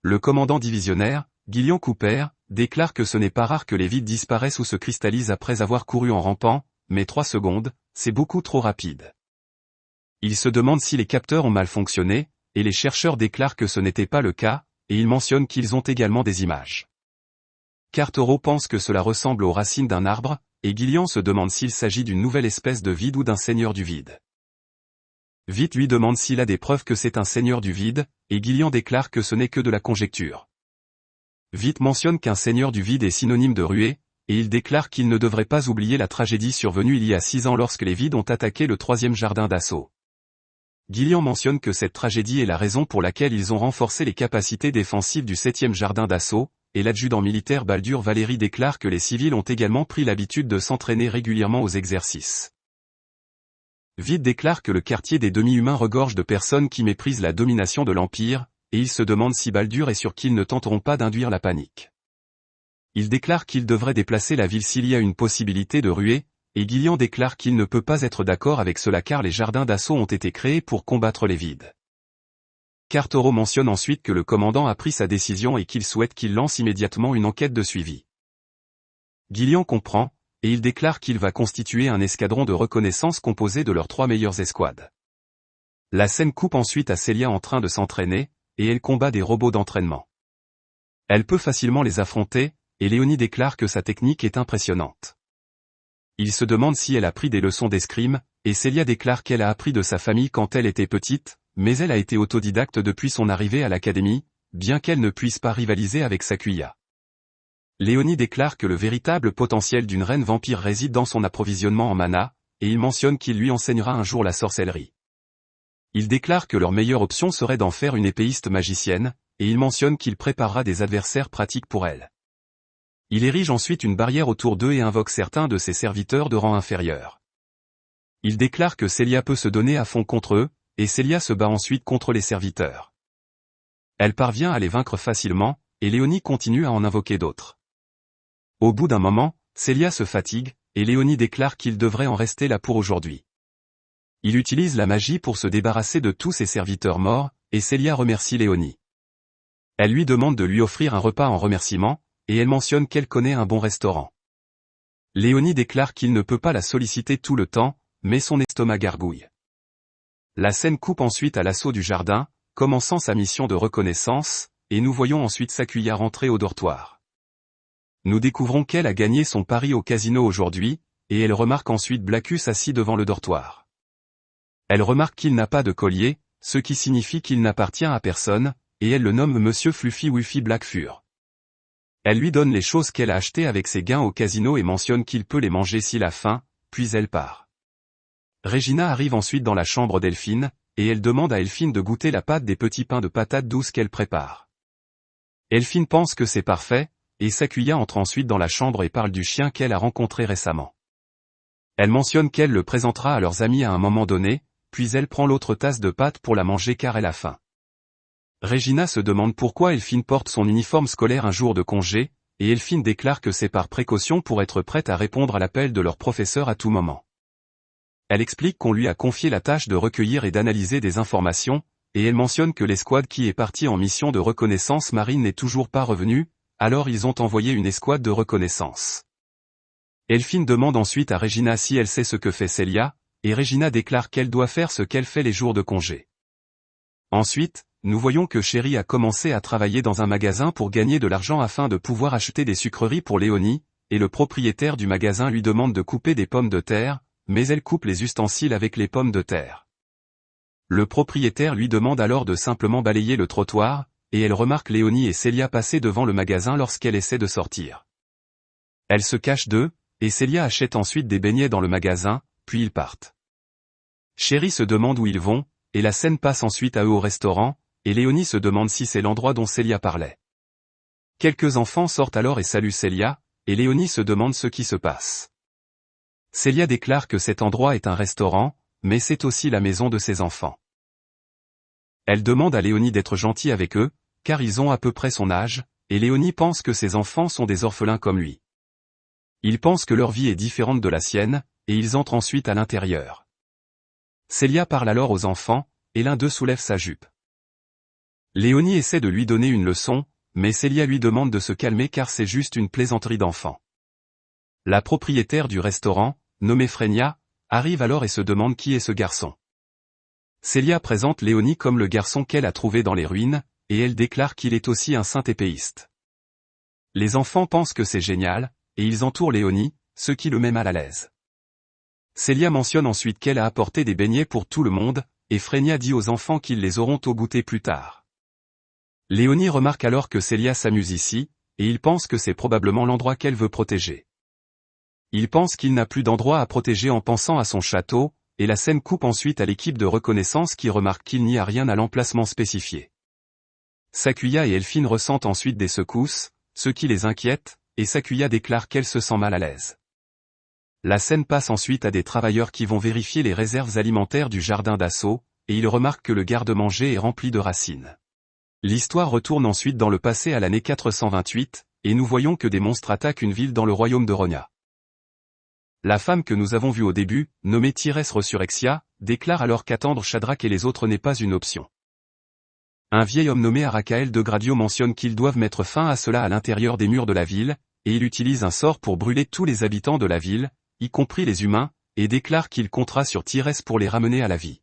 Le commandant divisionnaire, Gillian Cooper, déclare que ce n'est pas rare que les vides disparaissent ou se cristallisent après avoir couru en rampant, mais 3 secondes, c'est beaucoup trop rapide. Il se demande si les capteurs ont mal fonctionné, et les chercheurs déclarent que ce n'était pas le cas, et ils mentionnent qu'ils ont également des images. Kartoro pense que cela ressemble aux racines d'un arbre, et Gillian se demande s'il s'agit d'une nouvelle espèce de vide ou d'un seigneur du vide. Vite lui demande s'il a des preuves que c'est un seigneur du vide, et Gillian déclare que ce n'est que de la conjecture. Vite mentionne qu'un seigneur du vide est synonyme de ruée, et il déclare qu'il ne devrait pas oublier la tragédie survenue il y a 6 ans lorsque les vides ont attaqué le 3e jardin d'assaut. Gillian mentionne que cette tragédie est la raison pour laquelle ils ont renforcé les capacités défensives du 7e jardin d'assaut, et l'adjudant militaire Baldur Valéry déclare que les civils ont également pris l'habitude de s'entraîner régulièrement aux exercices. Vite déclare que le quartier des demi-humains regorge de personnes qui méprisent la domination de l'Empire, et il se demande si Baldur est sûr qu'ils ne tenteront pas d'induire la panique. Il déclare qu'il devrait déplacer la ville s'il y a une possibilité de ruée, et Gillian déclare qu'il ne peut pas être d'accord avec cela car les jardins d'assaut ont été créés pour combattre les vides. Kartoro mentionne ensuite que le commandant a pris sa décision et qu'il souhaite qu'il lance immédiatement une enquête de suivi. Gillian comprend, et il déclare qu'il va constituer un escadron de reconnaissance composé de leurs 3 meilleures escouades. La scène coupe ensuite à Célia en train de s'entraîner, et elle combat des robots d'entraînement. Elle peut facilement les affronter, et Léonie déclare que sa technique est impressionnante. Il se demande si elle a pris des leçons d'escrime, et Célia déclare qu'elle a appris de sa famille quand elle était petite, mais elle a été autodidacte depuis son arrivée à l'académie, bien qu'elle ne puisse pas rivaliser avec Sakuya. Léonie déclare que le véritable potentiel d'une reine vampire réside dans son approvisionnement en mana, et il mentionne qu'il lui enseignera un jour la sorcellerie. Il déclare que leur meilleure option serait d'en faire une épéiste magicienne, et il mentionne qu'il préparera des adversaires pratiques pour elle. Il érige ensuite une barrière autour d'eux et invoque certains de ses serviteurs de rang inférieur. Il déclare que Célia peut se donner à fond contre eux, et Célia se bat ensuite contre les serviteurs. Elle parvient à les vaincre facilement, et Léonie continue à en invoquer d'autres. Au bout d'un moment, Célia se fatigue, et Léonie déclare qu'il devrait en rester là pour aujourd'hui. Il utilise la magie pour se débarrasser de tous ses serviteurs morts, et Célia remercie Léonie. Elle lui demande de lui offrir un repas en remerciement, et elle mentionne qu'elle connaît un bon restaurant. Léonie déclare qu'il ne peut pas la solliciter tout le temps, mais son estomac gargouille. La scène coupe ensuite à l'assaut du jardin, commençant sa mission de reconnaissance, et nous voyons ensuite Sakuya rentrer au dortoir. Nous découvrons qu'elle a gagné son pari au casino aujourd'hui, et elle remarque ensuite Blackus assis devant le dortoir. Elle remarque qu'il n'a pas de collier, ce qui signifie qu'il n'appartient à personne, et elle le nomme Monsieur Fluffy Wuffy Blackfur. Elle lui donne les choses qu'elle a achetées avec ses gains au casino et mentionne qu'il peut les manger s'il a faim, puis elle part. Regina arrive ensuite dans la chambre d'Elphine, et elle demande à Elphine de goûter la pâte des petits pains de patates douces qu'elle prépare. Elphine pense que c'est parfait, et Sakuya entre ensuite dans la chambre et parle du chien qu'elle a rencontré récemment. Elle mentionne qu'elle le présentera à leurs amis à un moment donné, puis elle prend l'autre tasse de pâte pour la manger car elle a faim. Regina se demande pourquoi Elphine porte son uniforme scolaire un jour de congé, et Elphine déclare que c'est par précaution pour être prête à répondre à l'appel de leur professeur à tout moment. Elle explique qu'on lui a confié la tâche de recueillir et d'analyser des informations, et elle mentionne que l'escouade qui est partie en mission de reconnaissance marine n'est toujours pas revenue, alors ils ont envoyé une escouade de reconnaissance. Elphine demande ensuite à Regina si elle sait ce que fait Celia, et Regina déclare qu'elle doit faire ce qu'elle fait les jours de congé. Ensuite, nous voyons que Chéri a commencé à travailler dans un magasin pour gagner de l'argent afin de pouvoir acheter des sucreries pour Léonie, et le propriétaire du magasin lui demande de couper des pommes de terre, mais elle coupe les ustensiles avec les pommes de terre. Le propriétaire lui demande alors de simplement balayer le trottoir, et elle remarque Léonie et Célia passer devant le magasin lorsqu'elle essaie de sortir. Elle se cache d'eux, et Célia achète ensuite des beignets dans le magasin, puis ils partent. Chéri se demande où ils vont, et la scène passe ensuite à eux au restaurant, et Léonie se demande si c'est l'endroit dont Célia parlait. Quelques enfants sortent alors et saluent Célia, et Léonie se demande ce qui se passe. Célia déclare que cet endroit est un restaurant, mais c'est aussi la maison de ses enfants. Elle demande à Léonie d'être gentille avec eux, car ils ont à peu près son âge, et Léonie pense que ses enfants sont des orphelins comme lui. Ils pensent que leur vie est différente de la sienne, et ils entrent ensuite à l'intérieur. Célia parle alors aux enfants, et l'un d'eux soulève sa jupe. Léonie essaie de lui donner une leçon, mais Célia lui demande de se calmer car c'est juste une plaisanterie d'enfant. La propriétaire du restaurant, nommée Frenia, arrive alors et se demande qui est ce garçon. Célia présente Léonie comme le garçon qu'elle a trouvé dans les ruines, et elle déclare qu'il est aussi un saint épéiste. Les enfants pensent que c'est génial, et ils entourent Léonie, ce qui le met mal à l'aise. Célia mentionne ensuite qu'elle a apporté des beignets pour tout le monde, et Frenia dit aux enfants qu'ils les auront au goûter plus tard. Léonie remarque alors que Célia s'amuse ici, et il pense que c'est probablement l'endroit qu'elle veut protéger. Il pense qu'il n'a plus d'endroit à protéger en pensant à son château, et la scène coupe ensuite à l'équipe de reconnaissance qui remarque qu'il n'y a rien à l'emplacement spécifié. Sakuya et Elphine ressentent ensuite des secousses, ce qui les inquiète, et Sakuya déclare qu'elle se sent mal à l'aise. La scène passe ensuite à des travailleurs qui vont vérifier les réserves alimentaires du jardin d'assaut, et ils remarquent que le garde-manger est rempli de racines. L'histoire retourne ensuite dans le passé à l'année 428, et nous voyons que des monstres attaquent une ville dans le royaume de Ronia. La femme que nous avons vue au début, nommée Tyrès Resurrexia, déclare alors qu'attendre Shadrach et les autres n'est pas une option. Un vieil homme nommé Arakael de Gradio mentionne qu'ils doivent mettre fin à cela à l'intérieur des murs de la ville, et il utilise un sort pour brûler tous les habitants de la ville, y compris les humains, et déclare qu'il comptera sur Tyrès pour les ramener à la vie.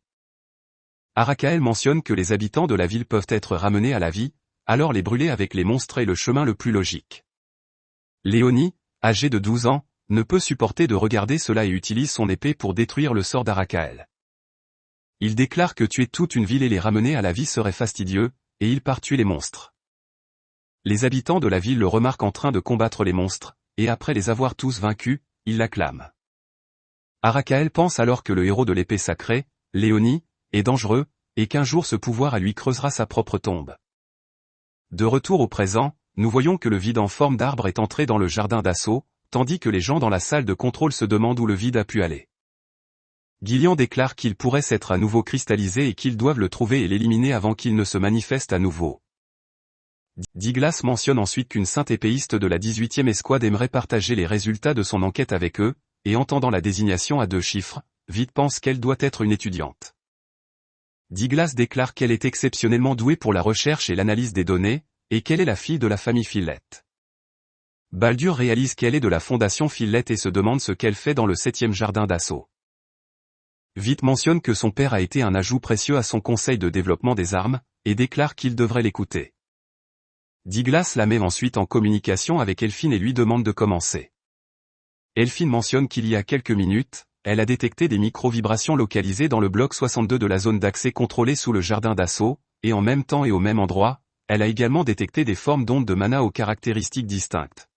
Arakael mentionne que les habitants de la ville peuvent être ramenés à la vie, alors les brûler avec les monstres est le chemin le plus logique. Léonie, âgée de 12 ans, ne peut supporter de regarder cela et utilise son épée pour détruire le sort d'Arakael. Il déclare que tuer toute une ville et les ramener à la vie serait fastidieux, et il part tuer les monstres. Les habitants de la ville le remarquent en train de combattre les monstres, et après les avoir tous vaincus, ils l'acclament. Arakael pense alors que le héros de l'épée sacrée, Léonie, est dangereux, et qu'un jour ce pouvoir à lui creusera sa propre tombe. De retour au présent, nous voyons que le vide en forme d'arbre est entré dans le jardin d'assaut, tandis que les gens dans la salle de contrôle se demandent où le vide a pu aller. Gillian déclare qu'il pourrait s'être à nouveau cristallisé et qu'ils doivent le trouver et l'éliminer avant qu'il ne se manifeste à nouveau. Diglas mentionne ensuite qu'une sainte épéiste de la 18e escouade aimerait partager les résultats de son enquête avec eux, et entendant la désignation à 2 chiffres, Vite pense qu'elle doit être une étudiante. Diglas déclare qu'elle est exceptionnellement douée pour la recherche et l'analyse des données, et qu'elle est la fille de la famille Fillette. Baldur réalise qu'elle est de la fondation Fillette et se demande ce qu'elle fait dans le 7e jardin d'assaut. Vite mentionne que son père a été un ajout précieux à son conseil de développement des armes, et déclare qu'il devrait l'écouter. Diglas la met ensuite en communication avec Elfine et lui demande de commencer. Elfine mentionne qu'il y a quelques minutes, elle a détecté des micro-vibrations localisées dans le bloc 62 de la zone d'accès contrôlée sous le jardin d'assaut, et en même temps et au même endroit, elle a également détecté des formes d'ondes de mana aux caractéristiques distinctes.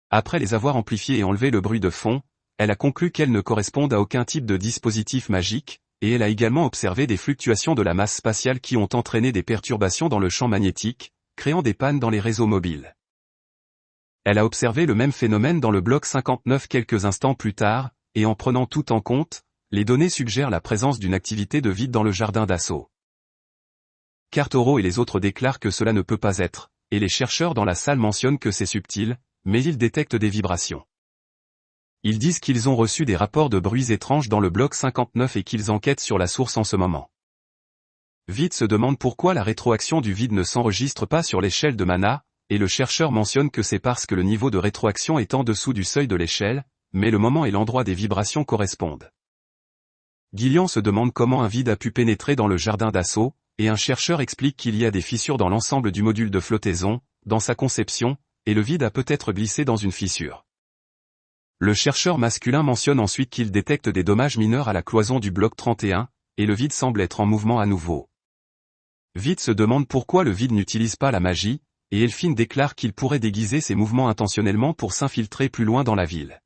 Après les avoir amplifiées et enlevé le bruit de fond, elle a conclu qu'elles ne correspondent à aucun type de dispositif magique, et elle a également observé des fluctuations de la masse spatiale qui ont entraîné des perturbations dans le champ magnétique, créant des pannes dans les réseaux mobiles. Elle a observé le même phénomène dans le bloc 59 quelques instants plus tard, et en prenant tout en compte, les données suggèrent la présence d'une activité de vide dans le jardin d'assaut. Cartoro et les autres déclarent que cela ne peut pas être, et les chercheurs dans la salle mentionnent que c'est subtil, mais ils détectent des vibrations. Ils disent qu'ils ont reçu des rapports de bruits étranges dans le bloc 59 et qu'ils enquêtent sur la source en ce moment. Vite se demande pourquoi la rétroaction du vide ne s'enregistre pas sur l'échelle de mana, et le chercheur mentionne que c'est parce que le niveau de rétroaction est en dessous du seuil de l'échelle, mais le moment et l'endroit des vibrations correspondent. Gillian se demande comment un vide a pu pénétrer dans le jardin d'assaut, et un chercheur explique qu'il y a des fissures dans l'ensemble du module de flottaison, dans sa conception, et le vide a peut-être glissé dans une fissure. Le chercheur masculin mentionne ensuite qu'il détecte des dommages mineurs à la cloison du bloc 31, et le vide semble être en mouvement à nouveau. Vite se demande pourquoi le vide n'utilise pas la magie, et Elfine déclare qu'il pourrait déguiser ses mouvements intentionnellement pour s'infiltrer plus loin dans la ville.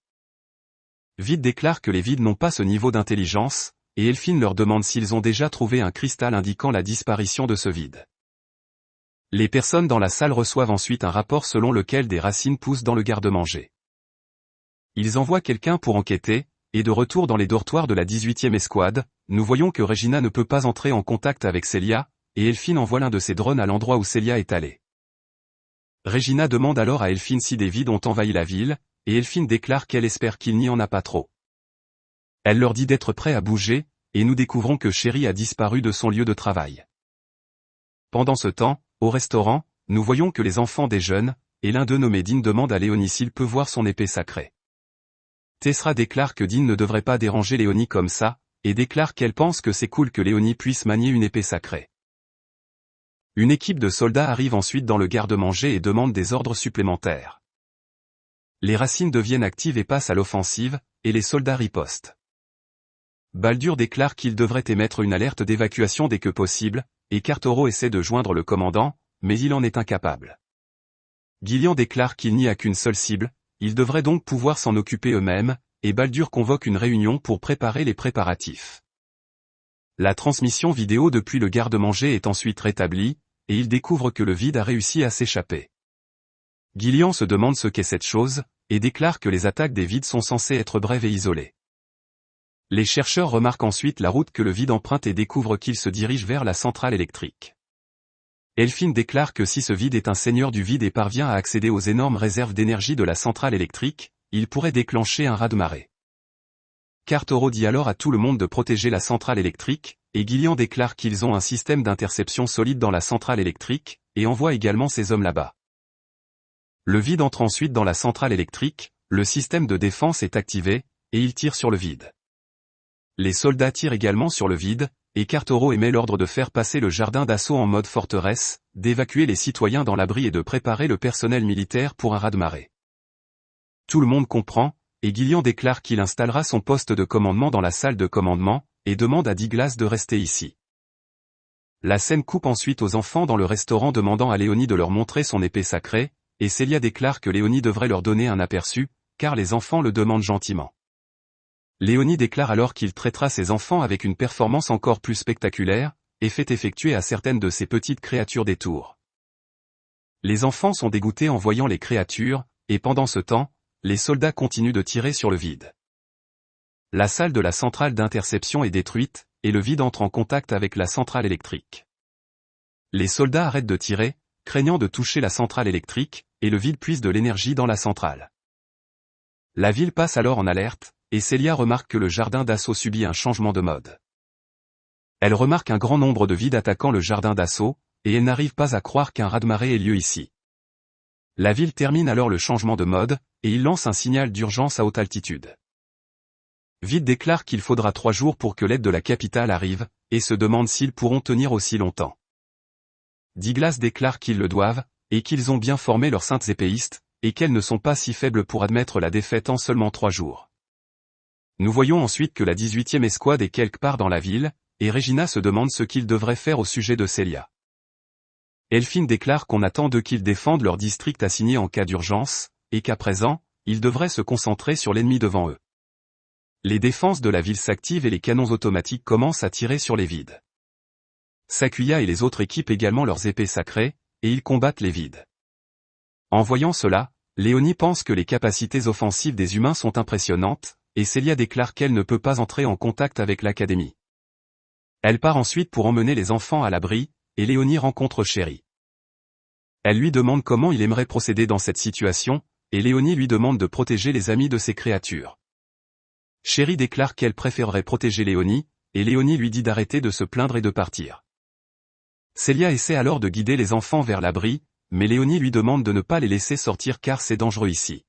Vite déclare que les vides n'ont pas ce niveau d'intelligence, et Elfine leur demande s'ils ont déjà trouvé un cristal indiquant la disparition de ce vide. Les personnes dans la salle reçoivent ensuite un rapport selon lequel des racines poussent dans le garde-manger. Ils envoient quelqu'un pour enquêter, et de retour dans les dortoirs de la 18e escouade, nous voyons que Regina ne peut pas entrer en contact avec Celia, et Elfine envoie l'un de ses drones à l'endroit où Celia est allée. Regina demande alors à Elfine si des vides ont envahi la ville, et Elfine déclare qu'elle espère qu'il n'y en a pas trop. Elle leur dit d'être prêts à bouger, et nous découvrons que Chéri a disparu de son lieu de travail. Pendant ce temps, au restaurant, nous voyons que les enfants déjeunent, et l'un d'eux nommé Dean demande à Léonie s'il peut voir son épée sacrée. Tessra déclare que Dean ne devrait pas déranger Léonie comme ça, et déclare qu'elle pense que c'est cool que Léonie puisse manier une épée sacrée. Une équipe de soldats arrive ensuite dans le garde-manger et demande des ordres supplémentaires. Les racines deviennent actives et passent à l'offensive, et les soldats ripostent. Baldur déclare qu'il devrait émettre une alerte d'évacuation dès que possible, et Cartoro essaie de joindre le commandant, mais il en est incapable. Gillian déclare qu'il n'y a qu'une seule cible, ils devraient donc pouvoir s'en occuper eux-mêmes, et Baldur convoque une réunion pour préparer les préparatifs. La transmission vidéo depuis le garde-manger est ensuite rétablie, et il découvre que le vide a réussi à s'échapper. Gillian se demande ce qu'est cette chose, et déclare que les attaques des vides sont censées être brèves et isolées. Les chercheurs remarquent ensuite la route que le vide emprunte et découvrent qu'il se dirige vers la centrale électrique. Elfine déclare que si ce vide est un seigneur du vide et parvient à accéder aux énormes réserves d'énergie de la centrale électrique, il pourrait déclencher un raz-de-marée. Cartoro dit alors à tout le monde de protéger la centrale électrique, et Gillian déclare qu'ils ont un système d'interception solide dans la centrale électrique, et envoie également ses hommes là-bas. Le vide entre ensuite dans la centrale électrique, le système de défense est activé, et il tire sur le vide. Les soldats tirent également sur le vide, et Cartoro émet l'ordre de faire passer le jardin d'assaut en mode forteresse, d'évacuer les citoyens dans l'abri et de préparer le personnel militaire pour un raz-de-marée. Tout le monde comprend, et Gillian déclare qu'il installera son poste de commandement dans la salle de commandement, et demande à Diglas de rester ici. La scène coupe ensuite aux enfants dans le restaurant demandant à Léonie de leur montrer son épée sacrée, et Celia déclare que Léonie devrait leur donner un aperçu, car les enfants le demandent gentiment. Léonie déclare alors qu'il traitera ses enfants avec une performance encore plus spectaculaire, et fait effectuer à certaines de ces petites créatures des tours. Les enfants sont dégoûtés en voyant les créatures, et pendant ce temps, les soldats continuent de tirer sur le vide. La salle de la centrale d'interception est détruite, et le vide entre en contact avec la centrale électrique. Les soldats arrêtent de tirer, craignant de toucher la centrale électrique, et le vide puise de l'énergie dans la centrale. La ville passe alors en alerte, et Celia remarque que le jardin d'assaut subit un changement de mode. Elle remarque un grand nombre de vides attaquant le jardin d'assaut, et elle n'arrive pas à croire qu'un raz-de-marée ait lieu ici. La ville termine alors le changement de mode, et il lance un signal d'urgence à haute altitude. Vite déclare qu'il faudra 3 jours pour que l'aide de la capitale arrive, et se demande s'ils pourront tenir aussi longtemps. Douglas déclare qu'ils le doivent, et qu'ils ont bien formé leurs saintes épéistes, et qu'elles ne sont pas si faibles pour admettre la défaite en seulement 3 jours. Nous voyons ensuite que la 18e escouade est quelque part dans la ville, et Regina se demande ce qu'ils devraient faire au sujet de Celia. Elphine déclare qu'on attend d'eux qu'ils défendent leur district assigné en cas d'urgence, et qu'à présent, ils devraient se concentrer sur l'ennemi devant eux. Les défenses de la ville s'activent et les canons automatiques commencent à tirer sur les vides. Sakuya et les autres équipent également leurs épées sacrées, et ils combattent les vides. En voyant cela, Léonie pense que les capacités offensives des humains sont impressionnantes, et Celia déclare qu'elle ne peut pas entrer en contact avec l'Académie. Elle part ensuite pour emmener les enfants à l'abri, et Léonie rencontre Chéri. Elle lui demande comment il aimerait procéder dans cette situation, et Léonie lui demande de protéger les amis de ces créatures. Chéri déclare qu'elle préférerait protéger Léonie, et Léonie lui dit d'arrêter de se plaindre et de partir. Celia essaie alors de guider les enfants vers l'abri, mais Léonie lui demande de ne pas les laisser sortir car c'est dangereux ici.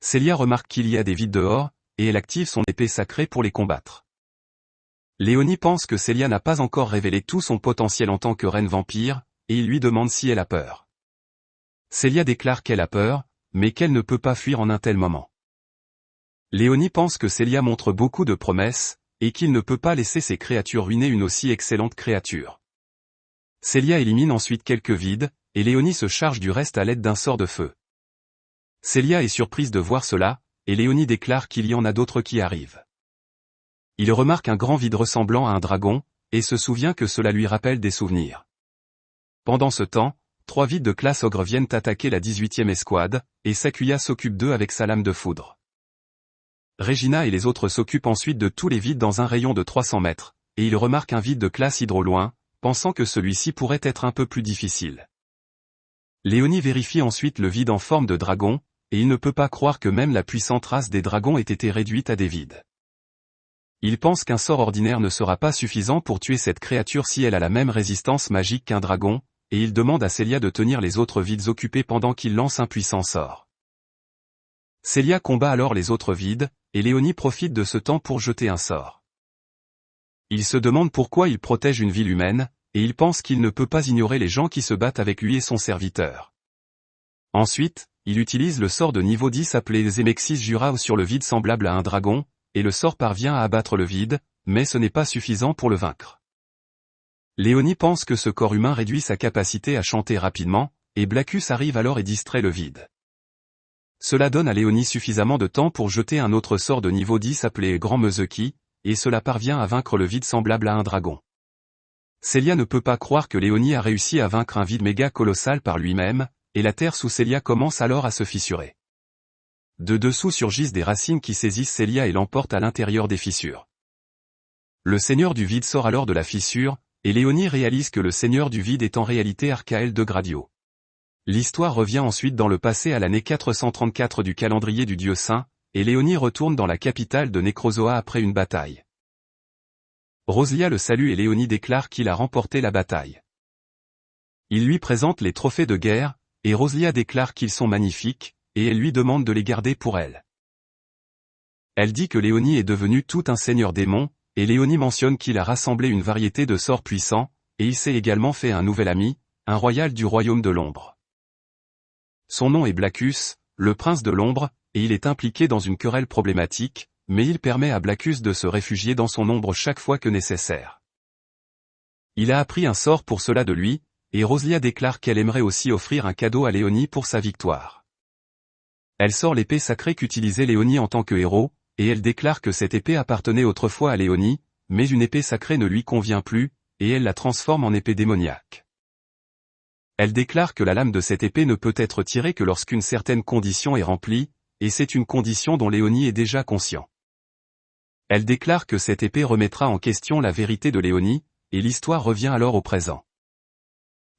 Celia remarque qu'il y a des vides dehors, et elle active son épée sacrée pour les combattre. Léonie pense que Celia n'a pas encore révélé tout son potentiel en tant que reine vampire, et il lui demande si elle a peur. Celia déclare qu'elle a peur, mais qu'elle ne peut pas fuir en un tel moment. Léonie pense que Celia montre beaucoup de promesses, et qu'il ne peut pas laisser ces créatures ruiner une aussi excellente créature. Celia élimine ensuite quelques vides, et Léonie se charge du reste à l'aide d'un sort de feu. Celia est surprise de voir cela, et Léonie déclare qu'il y en a d'autres qui arrivent. Il remarque un grand vide ressemblant à un dragon, et se souvient que cela lui rappelle des souvenirs. Pendant ce temps, 3 vides de classe ogre viennent attaquer la 18e escouade, et Sakuya s'occupe d'eux avec sa lame de foudre. Regina et les autres s'occupent ensuite de tous les vides dans un rayon de 300 mètres, et il remarque un vide de classe hydro loin, pensant que celui-ci pourrait être un peu plus difficile. Léonie vérifie ensuite le vide en forme de dragon, et il ne peut pas croire que même la puissante race des dragons ait été réduite à des vides. Il pense qu'un sort ordinaire ne sera pas suffisant pour tuer cette créature si elle a la même résistance magique qu'un dragon, et il demande à Celia de tenir les autres vides occupés pendant qu'il lance un puissant sort. Celia combat alors les autres vides, et Léonie profite de ce temps pour jeter un sort. Il se demande pourquoi il protège une ville humaine, et il pense qu'il ne peut pas ignorer les gens qui se battent avec lui et son serviteur. Ensuite, il utilise le sort de niveau 10 appelé Zemexis Jura sur le vide semblable à un dragon, et le sort parvient à abattre le vide, mais ce n'est pas suffisant pour le vaincre. Léonie pense que ce corps humain réduit sa capacité à chanter rapidement, et Blackus arrive alors et distrait le vide. Cela donne à Léonie suffisamment de temps pour jeter un autre sort de niveau 10 appelé Grand Mezeki, et cela parvient à vaincre le vide semblable à un dragon. Celia ne peut pas croire que Léonie a réussi à vaincre un vide méga colossal par lui-même, et la terre sous Celia commence alors à se fissurer. De dessous surgissent des racines qui saisissent Celia et l'emportent à l'intérieur des fissures. Le seigneur du vide sort alors de la fissure, et Léonie réalise que le seigneur du vide est en réalité Archael de Gradio. L'histoire revient ensuite dans le passé à l'année 434 du calendrier du dieu saint, et Léonie retourne dans la capitale de Necrozoa après une bataille. Roslia le salue et Léonie déclare qu'il a remporté la bataille. Il lui présente les trophées de guerre, et Roslia déclare qu'ils sont magnifiques, et elle lui demande de les garder pour elle. Elle dit que Léonie est devenu tout un seigneur démon, et Léonie mentionne qu'il a rassemblé une variété de sorts puissants, et il s'est également fait un nouvel ami, un royal du royaume de l'ombre. Son nom est Blackus, le prince de l'ombre, et il est impliqué dans une querelle problématique, mais il permet à Blackus de se réfugier dans son ombre chaque fois que nécessaire. Il a appris un sort pour cela de lui, et Roslia déclare qu'elle aimerait aussi offrir un cadeau à Léonie pour sa victoire. Elle sort l'épée sacrée qu'utilisait Léonie en tant que héros, et elle déclare que cette épée appartenait autrefois à Léonie, mais une épée sacrée ne lui convient plus, et elle la transforme en épée démoniaque. Elle déclare que la lame de cette épée ne peut être tirée que lorsqu'une certaine condition est remplie, et c'est une condition dont Léonie est déjà conscient. Elle déclare que cette épée remettra en question la vérité de Léonie, et l'histoire revient alors au présent.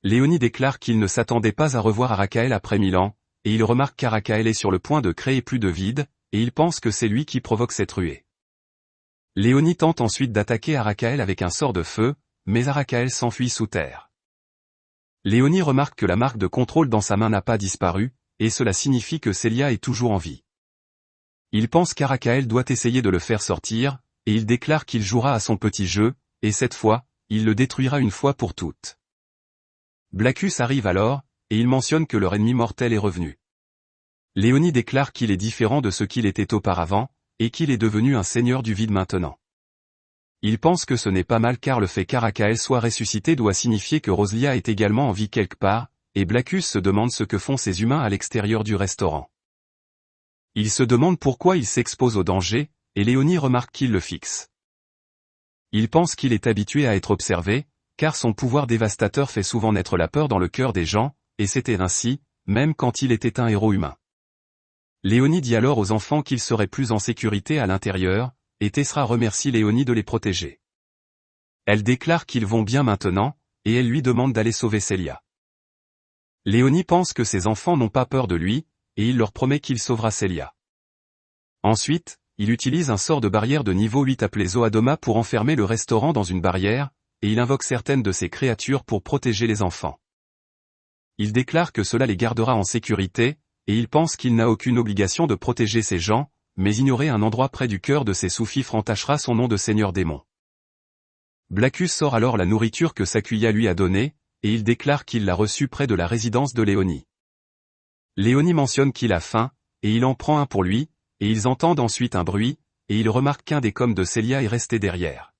Léonie déclare qu'il ne s'attendait pas à revoir Arakael après 1000 ans, et il remarque qu'Arakael est sur le point de créer plus de vide, et il pense que c'est lui qui provoque cette ruée. Léonie tente ensuite d'attaquer Arakael avec un sort de feu, mais Arakael s'enfuit sous terre. Léonie remarque que la marque de contrôle dans sa main n'a pas disparu, et cela signifie que Célia est toujours en vie. Il pense qu'Arakael doit essayer de le faire sortir, et il déclare qu'il jouera à son petit jeu, et cette fois, il le détruira une fois pour toutes. Blackus arrive alors, et il mentionne que leur ennemi mortel est revenu. Léonie déclare qu'il est différent de ce qu'il était auparavant, et qu'il est devenu un seigneur du vide maintenant. Il pense que ce n'est pas mal car le fait qu'Arakael soit ressuscité doit signifier que Rosalia est également en vie quelque part, et Blackus se demande ce que font ces humains à l'extérieur du restaurant. Il se demande pourquoi il s'expose au danger, et Léonie remarque qu'il le fixe. Il pense qu'il est habitué à être observé, car son pouvoir dévastateur fait souvent naître la peur dans le cœur des gens, et c'était ainsi, même quand il était un héros humain. Léonie dit alors aux enfants qu'ils seraient plus en sécurité à l'intérieur, et Tessra remercie Léonie de les protéger. Elle déclare qu'ils vont bien maintenant, et elle lui demande d'aller sauver Célia. Léonie pense que ses enfants n'ont pas peur de lui, et il leur promet qu'il sauvera Célia. Ensuite, il utilise un sort de barrière de niveau 8 appelé Zoadoma pour enfermer le restaurant dans une barrière, et il invoque certaines de ses créatures pour protéger les enfants. Il déclare que cela les gardera en sécurité, et il pense qu'il n'a aucune obligation de protéger ces gens, mais ignorer un endroit près du cœur de ses sous-fifres entachera son nom de seigneur démon. Blackus sort alors la nourriture que Sakuya lui a donnée, et il déclare qu'il l'a reçue près de la résidence de Léonie. Léonie mentionne qu'il a faim, et il en prend un pour lui, et ils entendent ensuite un bruit, et il remarque qu'un des coms de Célia est resté derrière.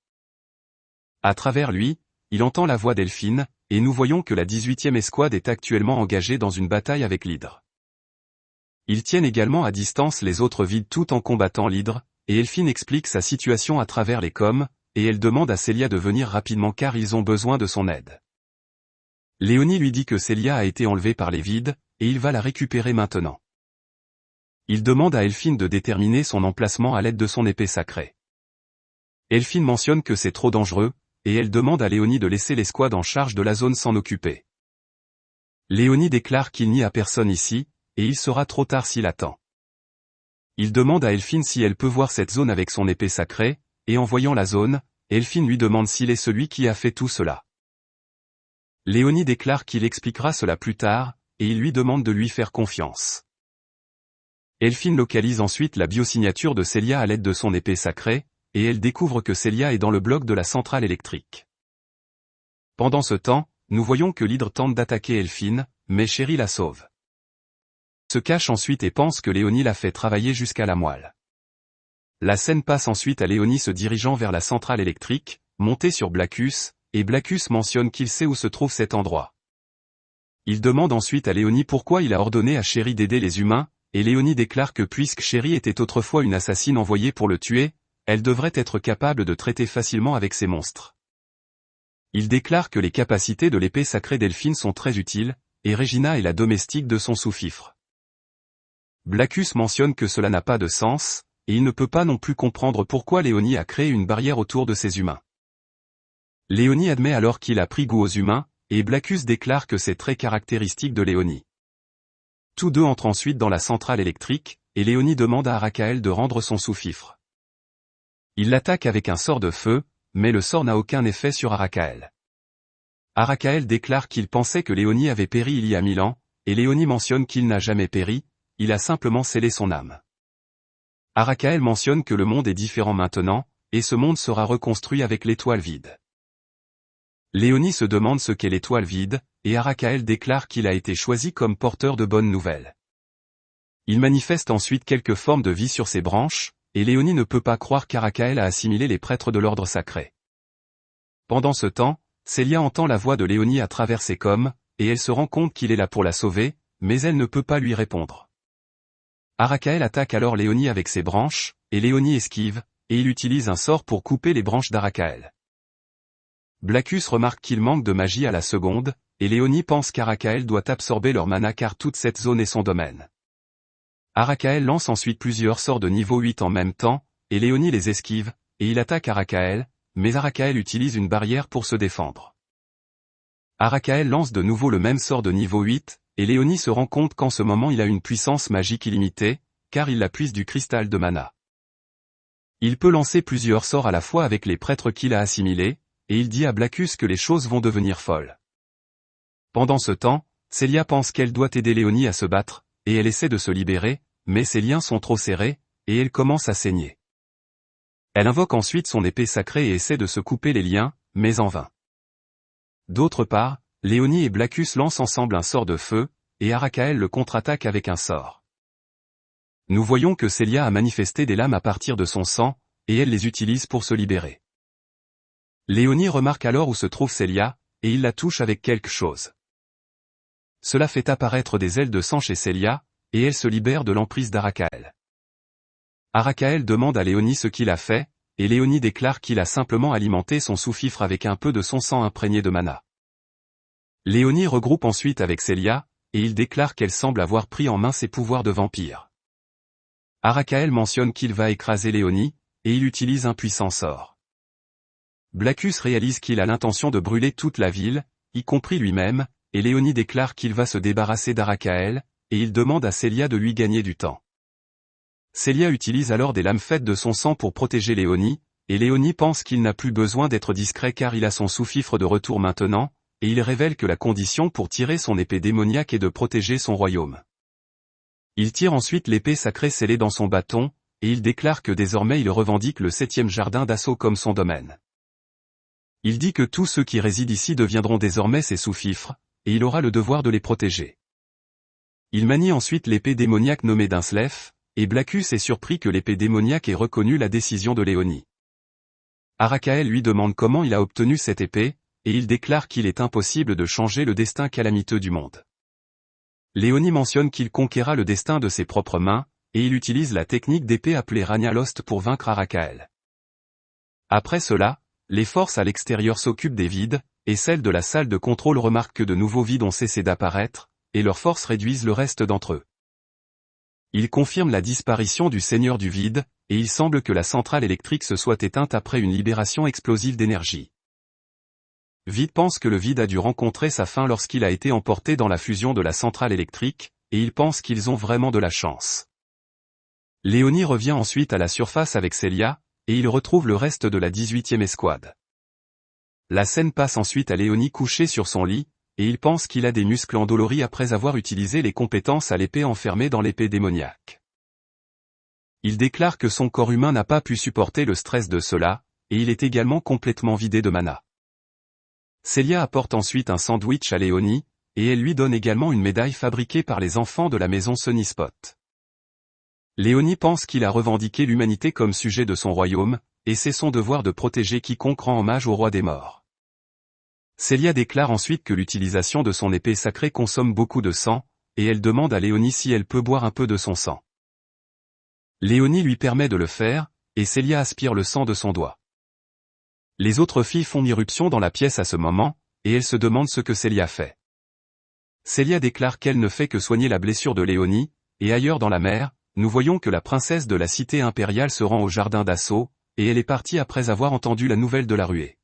À travers lui, il entend la voix d'Elphine, et nous voyons que la 18e escouade est actuellement engagée dans une bataille avec l'Hydre. Ils tiennent également à distance les autres vides tout en combattant l'Hydre, et Elphine explique sa situation à travers les coms, et elle demande à Célia de venir rapidement car ils ont besoin de son aide. Léonie lui dit que Célia a été enlevée par les vides, et il va la récupérer maintenant. Il demande à Elphine de déterminer son emplacement à l'aide de son épée sacrée. Elphine mentionne que c'est trop dangereux, et elle demande à Léonie de laisser l'escouade en charge de la zone s'en occuper. Léonie déclare qu'il n'y a personne ici, et il sera trop tard s'il attend. Il demande à Elphine si elle peut voir cette zone avec son épée sacrée, et en voyant la zone, Elphine lui demande s'il est celui qui a fait tout cela. Léonie déclare qu'il expliquera cela plus tard, et il lui demande de lui faire confiance. Elphine localise ensuite la biosignature de Célia à l'aide de son épée sacrée, et elle découvre que Célia est dans le bloc de la centrale électrique. Pendant ce temps, nous voyons que l'Hydre tente d'attaquer Elphine, mais Chéri la sauve. Se cache ensuite et pense que Léonie l'a fait travailler jusqu'à la moelle. La scène passe ensuite à Léonie se dirigeant vers la centrale électrique, montée sur Blackus, et Blackus mentionne qu'il sait où se trouve cet endroit. Il demande ensuite à Léonie pourquoi il a ordonné à Chéri d'aider les humains, et Léonie déclare que puisque Chéri était autrefois une assassine envoyée pour le tuer, elle devrait être capable de traiter facilement avec ces monstres. Il déclare que les capacités de l'épée sacrée d'Elphine sont très utiles, et Regina est la domestique de son sous-fifre. Blackus mentionne que cela n'a pas de sens, et il ne peut pas non plus comprendre pourquoi Léonie a créé une barrière autour de ces humains. Léonie admet alors qu'il a pris goût aux humains, et Blackus déclare que c'est très caractéristique de Léonie. Tous deux entrent ensuite dans la centrale électrique, et Léonie demande à Arakael de rendre son sous-fifre. Il l'attaque avec un sort de feu, mais le sort n'a aucun effet sur Arakael. Arakael déclare qu'il pensait que Léonie avait péri il y a 1000 ans, et Léonie mentionne qu'il n'a jamais péri, il a simplement scellé son âme. Arakael mentionne que le monde est différent maintenant, et ce monde sera reconstruit avec l'étoile vide. Léonie se demande ce qu'est l'étoile vide, et Arakael déclare qu'il a été choisi comme porteur de bonnes nouvelles. Il manifeste ensuite quelques formes de vie sur ses branches, et Léonie ne peut pas croire qu'Arakael a assimilé les prêtres de l'ordre sacré. Pendant ce temps, Célia entend la voix de Léonie à travers ses coms, et elle se rend compte qu'il est là pour la sauver, mais elle ne peut pas lui répondre. Arakael attaque alors Léonie avec ses branches, et Léonie esquive, et il utilise un sort pour couper les branches d'Arakael. Blackus remarque qu'il manque de magie à la seconde, et Léonie pense qu'Arakael doit absorber leur mana car toute cette zone est son domaine. Arakael lance ensuite plusieurs sorts de niveau 8 en même temps, et Léonie les esquive, et il attaque Arakael, mais Arakael utilise une barrière pour se défendre. Arakael lance de nouveau le même sort de niveau 8, et Léonie se rend compte qu'en ce moment il a une puissance magique illimitée, car il la puise du cristal de mana. Il peut lancer plusieurs sorts à la fois avec les prêtres qu'il a assimilés, et il dit à Blackus que les choses vont devenir folles. Pendant ce temps, Célia pense qu'elle doit aider Léonie à se battre, et elle essaie de se libérer, mais ses liens sont trop serrés, et elle commence à saigner. Elle invoque ensuite son épée sacrée et essaie de se couper les liens, mais en vain. D'autre part, Léonie et Blackus lancent ensemble un sort de feu, et Arakael le contre-attaque avec un sort. Nous voyons que Célia a manifesté des lames à partir de son sang, et elle les utilise pour se libérer. Léonie remarque alors où se trouve Célia, et il la touche avec quelque chose. Cela fait apparaître des ailes de sang chez Célia, et elle se libère de l'emprise d'Arakael. Arakael demande à Léonie ce qu'il a fait, et Léonie déclare qu'il a simplement alimenté son sous-fifre avec un peu de son sang imprégné de mana. Léonie regroupe ensuite avec Célia, et il déclare qu'elle semble avoir pris en main ses pouvoirs de vampire. Arakael mentionne qu'il va écraser Léonie, et il utilise un puissant sort. Blackus réalise qu'il a l'intention de brûler toute la ville, y compris lui-même, et Léonie déclare qu'il va se débarrasser d'Arakael, et il demande à Célia de lui gagner du temps. Célia utilise alors des lames faites de son sang pour protéger Léonie, et Léonie pense qu'il n'a plus besoin d'être discret car il a son sous-fifre de retour maintenant, et il révèle que la condition pour tirer son épée démoniaque est de protéger son royaume. Il tire ensuite l'épée sacrée scellée dans son bâton, et il déclare que désormais il revendique le 7e jardin d'assaut comme son domaine. Il dit que tous ceux qui résident ici deviendront désormais ses sous-fifres, et il aura le devoir de les protéger. Il manie ensuite l'épée démoniaque nommée Dinslef, et Blackus est surpris que l'épée démoniaque ait reconnu la décision de Léonie. Arakael lui demande comment il a obtenu cette épée, et il déclare qu'il est impossible de changer le destin calamiteux du monde. Léonie mentionne qu'il conquérera le destin de ses propres mains, et il utilise la technique d'épée appelée Rania Lost pour vaincre Arakael. Après cela, les forces à l'extérieur s'occupent des vides, et celles de la salle de contrôle remarquent que de nouveaux vides ont cessé d'apparaître, et leurs forces réduisent le reste d'entre eux. Il confirme la disparition du Seigneur du Vide, et il semble que la centrale électrique se soit éteinte après une libération explosive d'énergie. Vide pense que le vide a dû rencontrer sa fin lorsqu'il a été emporté dans la fusion de la centrale électrique, et il pense qu'ils ont vraiment de la chance. Léonie revient ensuite à la surface avec Célia, et il retrouve le reste de la 18e escouade. La scène passe ensuite à Léonie couchée sur son lit, et il pense qu'il a des muscles endoloris après avoir utilisé les compétences à l'épée enfermée dans l'épée démoniaque. Il déclare que son corps humain n'a pas pu supporter le stress de cela, et il est également complètement vidé de mana. Célia apporte ensuite un sandwich à Léonie, et elle lui donne également une médaille fabriquée par les enfants de la maison Sunnyspot. Léonie pense qu'il a revendiqué l'humanité comme sujet de son royaume, et c'est son devoir de protéger quiconque rend hommage au roi des morts. Célia déclare ensuite que l'utilisation de son épée sacrée consomme beaucoup de sang, et elle demande à Léonie si elle peut boire un peu de son sang. Léonie lui permet de le faire, et Célia aspire le sang de son doigt. Les autres filles font irruption dans la pièce à ce moment, et elles se demandent ce que Célia fait. Célia déclare qu'elle ne fait que soigner la blessure de Léonie, et ailleurs dans la mer, nous voyons que la princesse de la cité impériale se rend au jardin d'assaut, et elle est partie après avoir entendu la nouvelle de la ruée.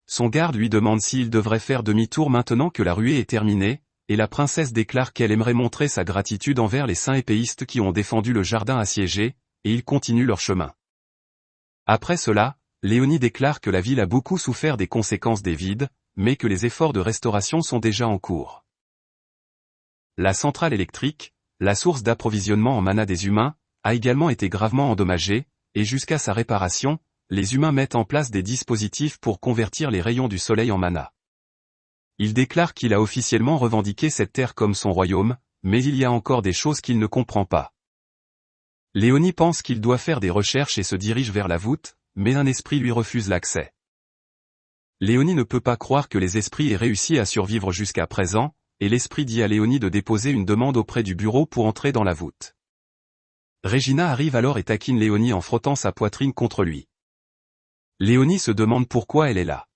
Son garde lui demande s'il devrait faire demi-tour maintenant que la ruée est terminée, et la princesse déclare qu'elle aimerait montrer sa gratitude envers les saints épéistes qui ont défendu le jardin assiégé, et ils continuent leur chemin. Après cela, Léonie déclare que la ville a beaucoup souffert des conséquences des vides, mais que les efforts de restauration sont déjà en cours. La centrale électrique, la source d'approvisionnement en mana des humains, a également été gravement endommagée, et jusqu'à sa réparation, les humains mettent en place des dispositifs pour convertir les rayons du soleil en mana. Il déclare qu'il a officiellement revendiqué cette terre comme son royaume, mais il y a encore des choses qu'il ne comprend pas. Léonie pense qu'il doit faire des recherches et se dirige vers la voûte, mais un esprit lui refuse l'accès. Léonie ne peut pas croire que les esprits aient réussi à survivre jusqu'à présent, et l'esprit dit à Léonie de déposer une demande auprès du bureau pour entrer dans la voûte. Regina arrive alors et taquine Léonie en frottant sa poitrine contre lui. Léonie se demande pourquoi elle est là.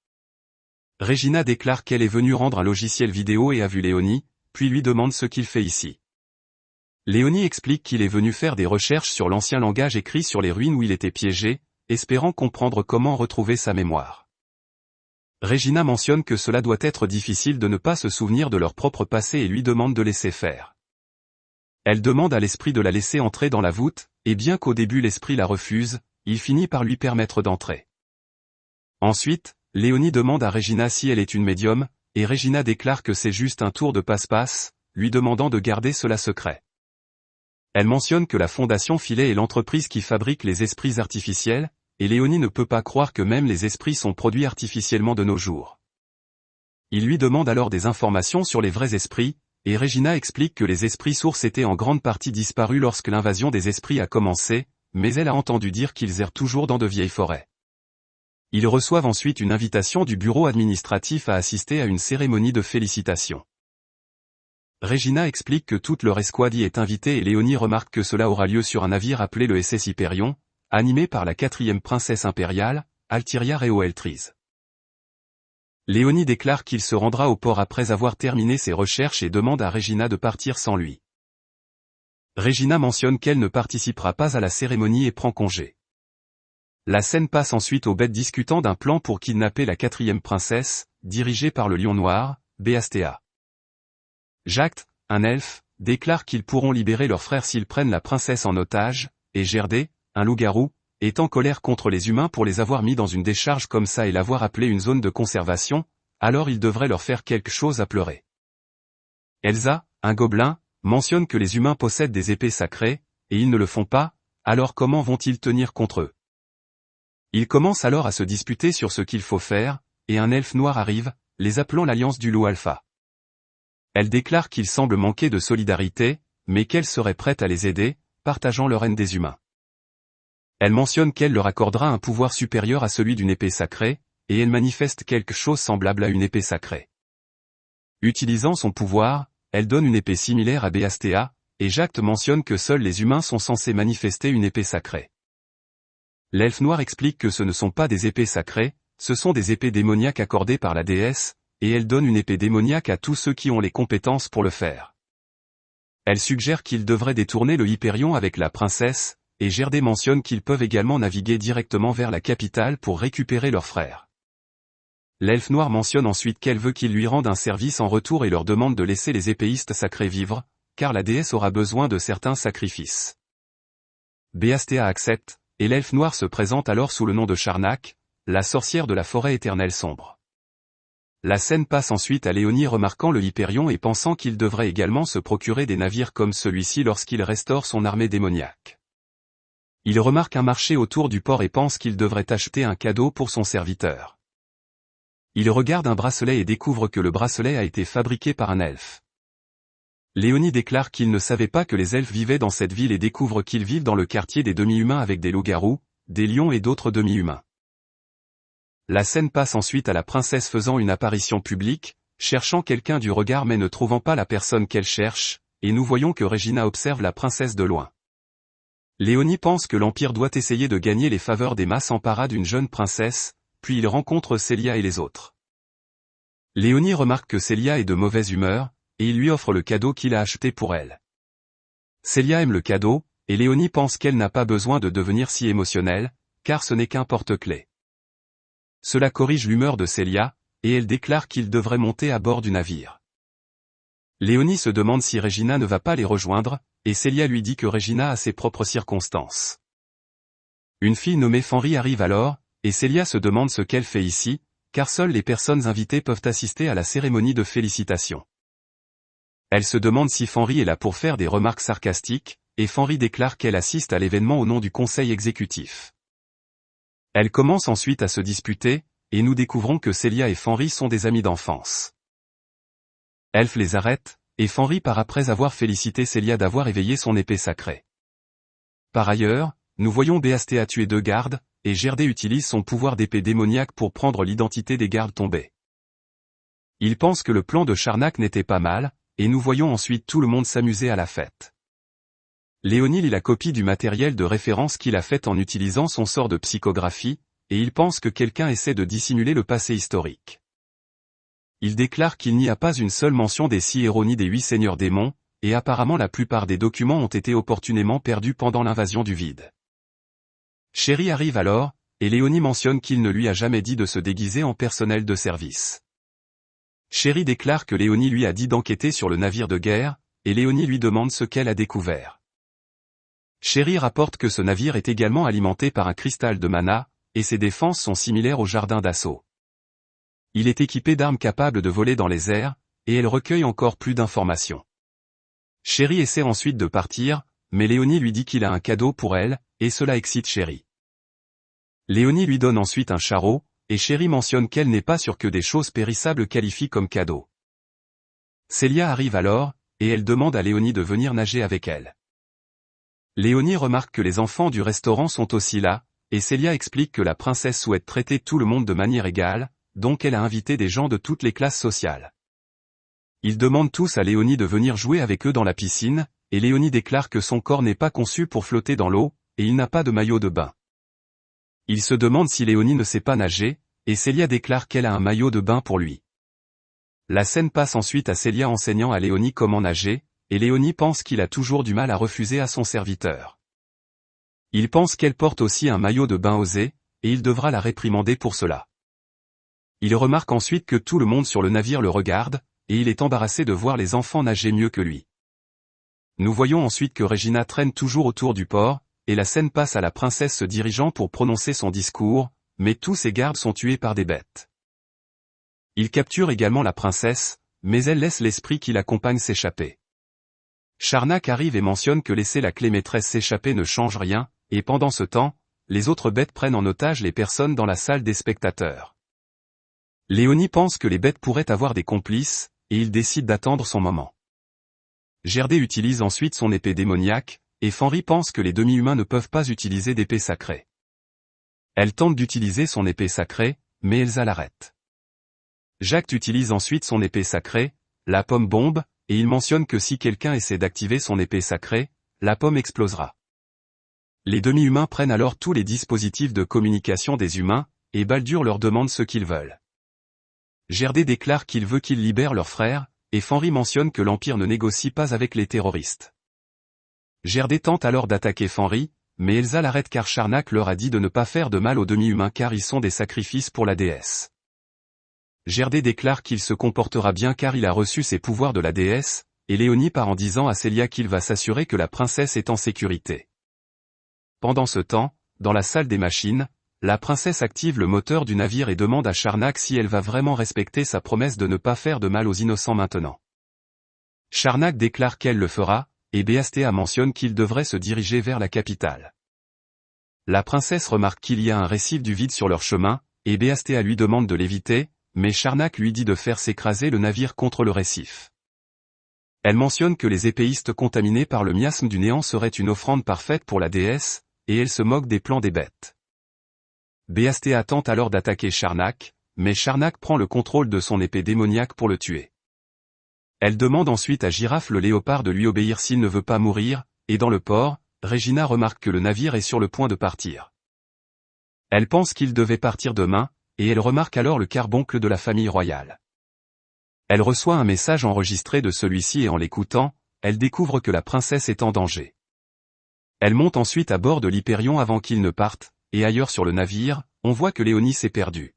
Regina déclare qu'elle est venue rendre un logiciel vidéo et a vu Léonie, puis lui demande ce qu'il fait ici. Léonie explique qu'il est venu faire des recherches sur l'ancien langage écrit sur les ruines où il était piégé, espérant comprendre comment retrouver sa mémoire. Regina mentionne que cela doit être difficile de ne pas se souvenir de leur propre passé et lui demande de laisser faire. Elle demande à l'esprit de la laisser entrer dans la voûte, et bien qu'au début l'esprit la refuse, il finit par lui permettre d'entrer. Ensuite, Léonie demande à Regina si elle est une médium, et Regina déclare que c'est juste un tour de passe-passe, lui demandant de garder cela secret. Elle mentionne que la Fondation Philae est l'entreprise qui fabrique les esprits artificiels, et Léonie ne peut pas croire que même les esprits sont produits artificiellement de nos jours. Il lui demande alors des informations sur les vrais esprits, et Regina explique que les esprits sources étaient en grande partie disparus lorsque l'invasion des esprits a commencé, mais elle a entendu dire qu'ils errent toujours dans de vieilles forêts. Ils reçoivent ensuite une invitation du bureau administratif à assister à une cérémonie de félicitations. Regina explique que toute leur escouade y est invitée et Léonie remarque que cela aura lieu sur un navire appelé le SS Hyperion, animé par la 4e princesse impériale, Altiria Reo-Eltriz. Léonie déclare qu'il se rendra au port après avoir terminé ses recherches et demande à Regina de partir sans lui. Regina mentionne qu'elle ne participera pas à la cérémonie et prend congé. La scène passe ensuite aux bêtes discutant d'un plan pour kidnapper la 4e princesse, dirigée par le Lion Noir, Beastea. Jacques, un elfe, déclare qu'ils pourront libérer leur frère s'ils prennent la princesse en otage, et Gerdé, un loup-garou, est en colère contre les humains pour les avoir mis dans une décharge comme ça et l'avoir appelée une zone de conservation, alors il devrait leur faire quelque chose à pleurer. Elsa, un gobelin, mentionne que les humains possèdent des épées sacrées, et ils ne le font pas, alors comment vont-ils tenir contre eux? Ils commencent alors à se disputer sur ce qu'il faut faire, et un elfe noir arrive, les appelant l'Alliance du Loup Alpha. Elle déclare qu'ils semblent manquer de solidarité, mais qu'elle serait prête à les aider, partageant leur haine des humains. Elle mentionne qu'elle leur accordera un pouvoir supérieur à celui d'une épée sacrée, et elle manifeste quelque chose semblable à une épée sacrée. Utilisant son pouvoir, elle donne une épée similaire à Beastea, et Jacques mentionne que seuls les humains sont censés manifester une épée sacrée. L'elfe noir explique que ce ne sont pas des épées sacrées, ce sont des épées démoniaques accordées par la déesse, et elle donne une épée démoniaque à tous ceux qui ont les compétences pour le faire. Elle suggère qu'ils devraient détourner le Hyperion avec la princesse, et Gerdé mentionne qu'ils peuvent également naviguer directement vers la capitale pour récupérer leur frère. L'elfe noir mentionne ensuite qu'elle veut qu'ils lui rendent un service en retour et leur demande de laisser les épéistes sacrés vivre, car la déesse aura besoin de certains sacrifices. Beastea accepte, et l'elfe noir se présente alors sous le nom de Charnak, la sorcière de la forêt éternelle sombre. La scène passe ensuite à Léonie remarquant le Hyperion et pensant qu'il devrait également se procurer des navires comme celui-ci lorsqu'il restaure son armée démoniaque. Il remarque un marché autour du port et pense qu'il devrait acheter un cadeau pour son serviteur. Il regarde un bracelet et découvre que le bracelet a été fabriqué par un elfe. Léonie déclare qu'il ne savait pas que les elfes vivaient dans cette ville et découvre qu'ils vivent dans le quartier des demi-humains avec des loups-garous, des lions et d'autres demi-humains. La scène passe ensuite à la princesse faisant une apparition publique, cherchant quelqu'un du regard mais ne trouvant pas la personne qu'elle cherche, et nous voyons que Regina observe la princesse de loin. Léonie pense que l'Empire doit essayer de gagner les faveurs des masses en parade d'une jeune princesse, puis il rencontre Célia et les autres. Léonie remarque que Célia est de mauvaise humeur, et il lui offre le cadeau qu'il a acheté pour elle. Célia aime le cadeau, et Léonie pense qu'elle n'a pas besoin de devenir si émotionnelle, car ce n'est qu'un porte-clés. Cela corrige l'humeur de Célia, et elle déclare qu'il devrait monter à bord du navire. Léonie se demande si Regina ne va pas les rejoindre, et Célia lui dit que Regina a ses propres circonstances. Une fille nommée Fenry arrive alors, et Célia se demande ce qu'elle fait ici, car seules les personnes invitées peuvent assister à la cérémonie de félicitations. Elle se demande si Fenry est là pour faire des remarques sarcastiques, et Fenry déclare qu'elle assiste à l'événement au nom du conseil exécutif. Elle commence ensuite à se disputer, et nous découvrons que Célia et Fenry sont des amis d'enfance. Elf les arrête, et Fenry part après avoir félicité Célia d'avoir éveillé son épée sacrée. Par ailleurs, nous voyons Beastea tuer 2 gardes, et Gerdé utilise son pouvoir d'épée démoniaque pour prendre l'identité des gardes tombés. Il pense que le plan de Charnak n'était pas mal, et nous voyons ensuite tout le monde s'amuser à la fête. Léonie lit la copie du matériel de référence qu'il a fait en utilisant son sort de psychographie, et il pense que quelqu'un essaie de dissimuler le passé historique. Il déclare qu'il n'y a pas une seule mention des 6 héros ni des 8 seigneurs démons, et apparemment la plupart des documents ont été opportunément perdus pendant l'invasion du vide. Chéri arrive alors, et Léonie mentionne qu'il ne lui a jamais dit de se déguiser en personnel de service. Chéri déclare que Léonie lui a dit d'enquêter sur le navire de guerre, et Léonie lui demande ce qu'elle a découvert. Chéri rapporte que ce navire est également alimenté par un cristal de mana, et ses défenses sont similaires au jardin d'assaut. Il est équipé d'armes capables de voler dans les airs, et elle recueille encore plus d'informations. Chéri essaie ensuite de partir, mais Léonie lui dit qu'il a un cadeau pour elle, et cela excite Chéri. Léonie lui donne ensuite un charreau, et Chéri mentionne qu'elle n'est pas sûre que des choses périssables qualifient comme cadeau. Célia arrive alors, et elle demande à Léonie de venir nager avec elle. Léonie remarque que les enfants du restaurant sont aussi là, et Célia explique que la princesse souhaite traiter tout le monde de manière égale, donc elle a invité des gens de toutes les classes sociales. Ils demandent tous à Léonie de venir jouer avec eux dans la piscine, et Léonie déclare que son corps n'est pas conçu pour flotter dans l'eau, et il n'a pas de maillot de bain. Ils se demandent si Léonie ne sait pas nager, et Célia déclare qu'elle a un maillot de bain pour lui. La scène passe ensuite à Célia enseignant à Léonie comment nager, et Léonie pense qu'il a toujours du mal à refuser à son serviteur. Il pense qu'elle porte aussi un maillot de bain osé, et il devra la réprimander pour cela. Il remarque ensuite que tout le monde sur le navire le regarde, et il est embarrassé de voir les enfants nager mieux que lui. Nous voyons ensuite que Regina traîne toujours autour du port, et la scène passe à la princesse se dirigeant pour prononcer son discours, mais tous ses gardes sont tués par des bêtes. Il capture également la princesse, mais elle laisse l'esprit qui l'accompagne s'échapper. Charnac arrive et mentionne que laisser la clé maîtresse s'échapper ne change rien, et pendant ce temps, les autres bêtes prennent en otage les personnes dans la salle des spectateurs. Léonie pense que les bêtes pourraient avoir des complices, et il décide d'attendre son moment. Gerdé utilise ensuite son épée démoniaque, et Fenry pense que les demi-humains ne peuvent pas utiliser d'épée sacrée. Elle tente d'utiliser son épée sacrée, mais Elsa l'arrête. Jacques utilise ensuite son épée sacrée, la pomme bombe, et il mentionne que si quelqu'un essaie d'activer son épée sacrée, la pomme explosera. Les demi-humains prennent alors tous les dispositifs de communication des humains, et Baldur leur demande ce qu'ils veulent. Gerdé déclare qu'il veut qu'ils libèrent leur frère, et Fenry mentionne que l'Empire ne négocie pas avec les terroristes. Gerdé tente alors d'attaquer Fenry, mais Elsa l'arrête car Charnac leur a dit de ne pas faire de mal aux demi-humains car ils sont des sacrifices pour la déesse. Gerdé déclare qu'il se comportera bien car il a reçu ses pouvoirs de la déesse, et Léonie part en disant à Célia qu'il va s'assurer que la princesse est en sécurité. Pendant ce temps, dans la salle des machines, la princesse active le moteur du navire et demande à Charnac si elle va vraiment respecter sa promesse de ne pas faire de mal aux innocents maintenant. Charnac déclare qu'elle le fera, et Béastéa mentionne qu'il devrait se diriger vers la capitale. La princesse remarque qu'il y a un récif du vide sur leur chemin, et Béastéa lui demande de l'éviter, mais Charnac lui dit de faire s'écraser le navire contre le récif. Elle mentionne que les épéistes contaminés par le miasme du néant seraient une offrande parfaite pour la déesse, et elle se moque des plans des bêtes. Béastéa tente alors d'attaquer Charnac, mais Charnac prend le contrôle de son épée démoniaque pour le tuer. Elle demande ensuite à Girafe le léopard de lui obéir s'il ne veut pas mourir, et dans le port, Regina remarque que le navire est sur le point de partir. Elle pense qu'il devait partir demain, et elle remarque alors le carboncle de la famille royale. Elle reçoit un message enregistré de celui-ci et en l'écoutant, elle découvre que la princesse est en danger. Elle monte ensuite à bord de l'Hyperion avant qu'il ne parte, et ailleurs sur le navire, on voit que Léonie s'est perdue.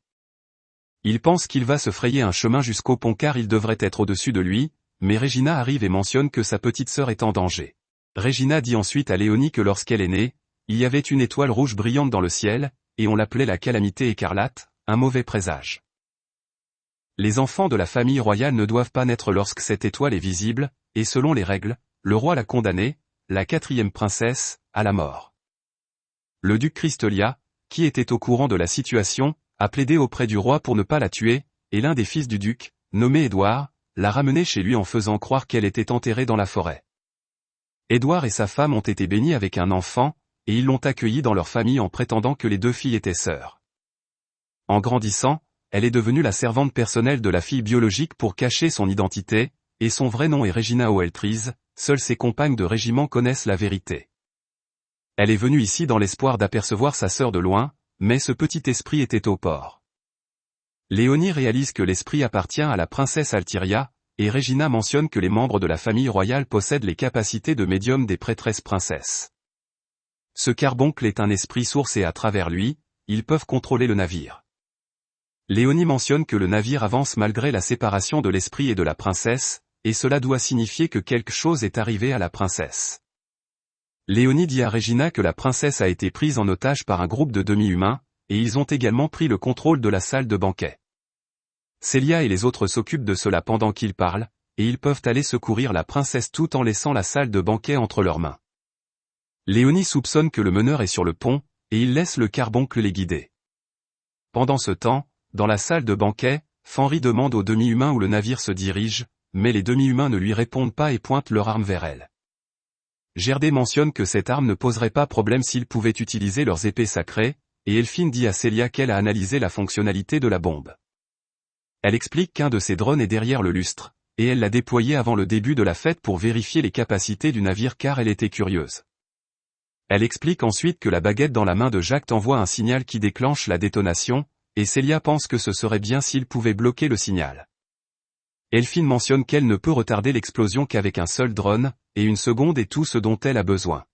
Il pense qu'il va se frayer un chemin jusqu'au pont car il devrait être au-dessus de lui, mais Regina arrive et mentionne que sa petite sœur est en danger. Regina dit ensuite à Léonie que lorsqu'elle est née, il y avait une étoile rouge brillante dans le ciel, et on l'appelait la calamité écarlate, un mauvais présage. Les enfants de la famille royale ne doivent pas naître lorsque cette étoile est visible, et selon les règles, le roi l'a condamnée, la 4e princesse, à la mort. Le duc Christelia, qui était au courant de la situation, a plaidé auprès du roi pour ne pas la tuer, et l'un des fils du duc, nommé Édouard, l'a ramenée chez lui en faisant croire qu'elle était enterrée dans la forêt. Édouard et sa femme ont été bénis avec un enfant, et ils l'ont accueilli dans leur famille en prétendant que les 2 filles étaient sœurs. En grandissant, elle est devenue la servante personnelle de la fille biologique pour cacher son identité, et son vrai nom est Regina Oeltriz, seules ses compagnes de régiment connaissent la vérité. Elle est venue ici dans l'espoir d'apercevoir sa sœur de loin, mais ce petit esprit était au port. Léonie réalise que l'esprit appartient à la princesse Altiria, et Regina mentionne que les membres de la famille royale possèdent les capacités de médium des prêtresses princesses. Ce carboncle est un esprit source et à travers lui, ils peuvent contrôler le navire. Léonie mentionne que le navire avance malgré la séparation de l'esprit et de la princesse, et cela doit signifier que quelque chose est arrivé à la princesse. Léonie dit à Regina que la princesse a été prise en otage par un groupe de demi-humains, et ils ont également pris le contrôle de la salle de banquet. Célia et les autres s'occupent de cela pendant qu'ils parlent, et ils peuvent aller secourir la princesse tout en laissant la salle de banquet entre leurs mains. Léonie soupçonne que le meneur est sur le pont, et il laisse le carboncle les guider. Pendant ce temps, dans la salle de banquet, Fenry demande aux demi-humains où le navire se dirige, mais les demi-humains ne lui répondent pas et pointent leur arme vers elle. Gerdé mentionne que cette arme ne poserait pas problème s'ils pouvaient utiliser leurs épées sacrées, et Elphine dit à Célia qu'elle a analysé la fonctionnalité de la bombe. Elle explique qu'un de ses drones est derrière le lustre, et elle l'a déployé avant le début de la fête pour vérifier les capacités du navire car elle était curieuse. Elle explique ensuite que la baguette dans la main de Jacques envoie un signal qui déclenche la détonation, et Célia pense que ce serait bien s'il pouvait bloquer le signal. Elphine mentionne qu'elle ne peut retarder l'explosion qu'avec un seul drone, et une seconde est tout ce dont elle a besoin.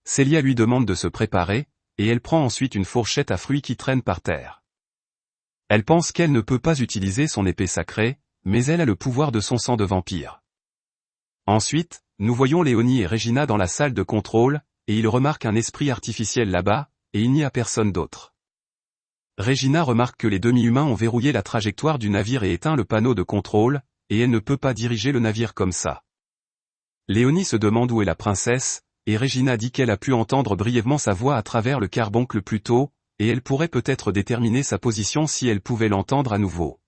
Célia lui demande de se préparer, et elle prend ensuite une fourchette à fruits qui traîne par terre. Elle pense qu'elle ne peut pas utiliser son épée sacrée, mais elle a le pouvoir de son sang de vampire. Ensuite, nous voyons Léonie et Regina dans la salle de contrôle, et ils remarquent un esprit artificiel là-bas, et il n'y a personne d'autre. Regina remarque que les demi-humains ont verrouillé la trajectoire du navire et éteint le panneau de contrôle, et elle ne peut pas diriger le navire comme ça. Léonie se demande où est la princesse, et Regina dit qu'elle a pu entendre brièvement sa voix à travers le carboncle plus tôt, et elle pourrait peut-être déterminer sa position si elle pouvait l'entendre à nouveau.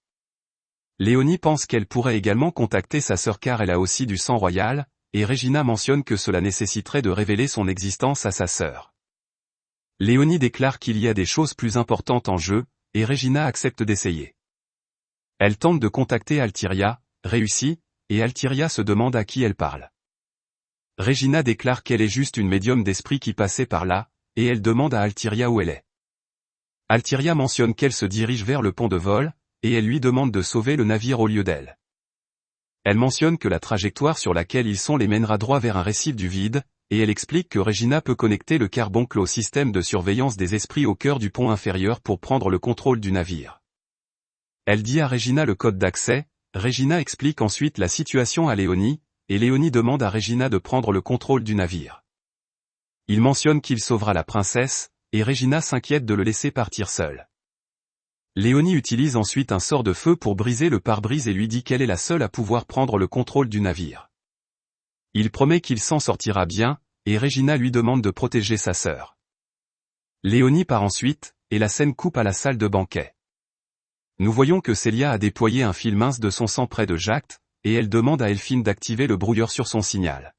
Léonie pense qu'elle pourrait également contacter sa sœur car elle a aussi du sang royal, et Regina mentionne que cela nécessiterait de révéler son existence à sa sœur. Léonie déclare qu'il y a des choses plus importantes en jeu, et Regina accepte d'essayer. Elle tente de contacter Altiria, réussit, et Altiria se demande à qui elle parle. Regina déclare qu'elle est juste une médium d'esprit qui passait par là, et elle demande à Altiria où elle est. Altiria mentionne qu'elle se dirige vers le pont de vol, et elle lui demande de sauver le navire au lieu d'elle. Elle mentionne que la trajectoire sur laquelle ils sont les mènera droit vers un récif du vide, et elle explique que Regina peut connecter le carboncle au système de surveillance des esprits au cœur du pont inférieur pour prendre le contrôle du navire. Elle dit à Regina le code d'accès, Regina explique ensuite la situation à Léonie, et Léonie demande à Regina de prendre le contrôle du navire. Il mentionne qu'il sauvera la princesse, et Regina s'inquiète de le laisser partir seul. Léonie utilise ensuite un sort de feu pour briser le pare-brise et lui dit qu'elle est la seule à pouvoir prendre le contrôle du navire. Il promet qu'il s'en sortira bien, et Regina lui demande de protéger sa sœur. Léonie part ensuite, et la scène coupe à la salle de banquet. Nous voyons que Célia a déployé un fil mince de son sang près de Jacques, et elle demande à Elphine d'activer le brouilleur sur son signal.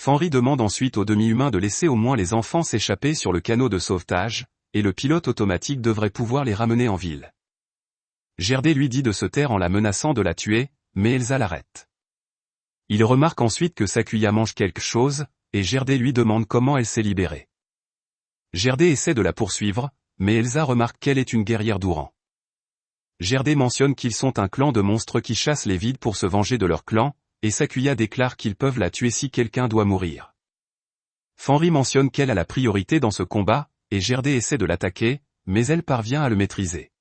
Fenry demande ensuite aux demi-humains de laisser au moins les enfants s'échapper sur le canot de sauvetage, et le pilote automatique devrait pouvoir les ramener en ville. Gerdé lui dit de se taire en la menaçant de la tuer, mais Elsa l'arrête. Il remarque ensuite que Sakuya mange quelque chose, et Gerdé lui demande comment elle s'est libérée. Gerdé essaie de la poursuivre, mais Elsa remarque qu'elle est une guerrière d'Ouran. Gerdé mentionne qu'ils sont un clan de monstres qui chassent les vides pour se venger de leur clan, et Sakuya déclare qu'ils peuvent la tuer si quelqu'un doit mourir. Fenry mentionne qu'elle a la priorité dans ce combat, et Gerdé essaie de l'attaquer, mais elle parvient à le maîtriser.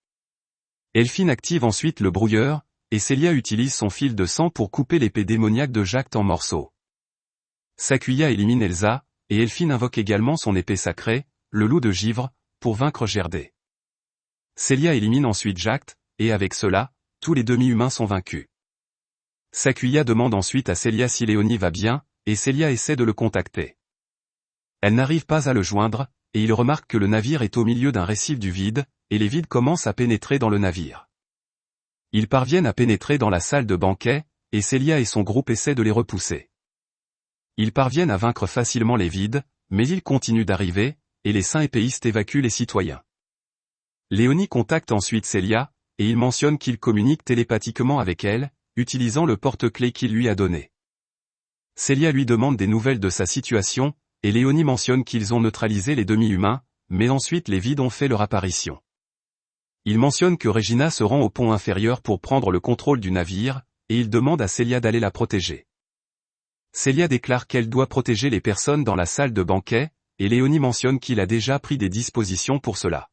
Elphine active ensuite le brouilleur, et Célia utilise son fil de sang pour couper l'épée démoniaque de Jacques en morceaux. Sakuya élimine Elsa, et Elphine invoque également son épée sacrée, le loup de givre, pour vaincre Gerdé. Célia élimine ensuite Jacques, et avec cela, tous les demi-humains sont vaincus. Sakuya demande ensuite à Célia si Léonie va bien, et Célia essaie de le contacter. Elle n'arrive pas à le joindre, et il remarque que le navire est au milieu d'un récif du vide, et les vides commencent à pénétrer dans le navire. Ils parviennent à pénétrer dans la salle de banquet, et Célia et son groupe essaient de les repousser. Ils parviennent à vaincre facilement les vides, mais ils continuent d'arriver, et les saints épéistes évacuent les citoyens. Léonie contacte ensuite Célia, et il mentionne qu'il communique télépathiquement avec elle, utilisant le porte-clés qu'il lui a donné. Célia lui demande des nouvelles de sa situation, et Léonie mentionne qu'ils ont neutralisé les demi-humains, mais ensuite les vides ont fait leur apparition. Il mentionne que Regina se rend au pont inférieur pour prendre le contrôle du navire, et il demande à Célia d'aller la protéger. Célia déclare qu'elle doit protéger les personnes dans la salle de banquet, et Léonie mentionne qu'il a déjà pris des dispositions pour cela.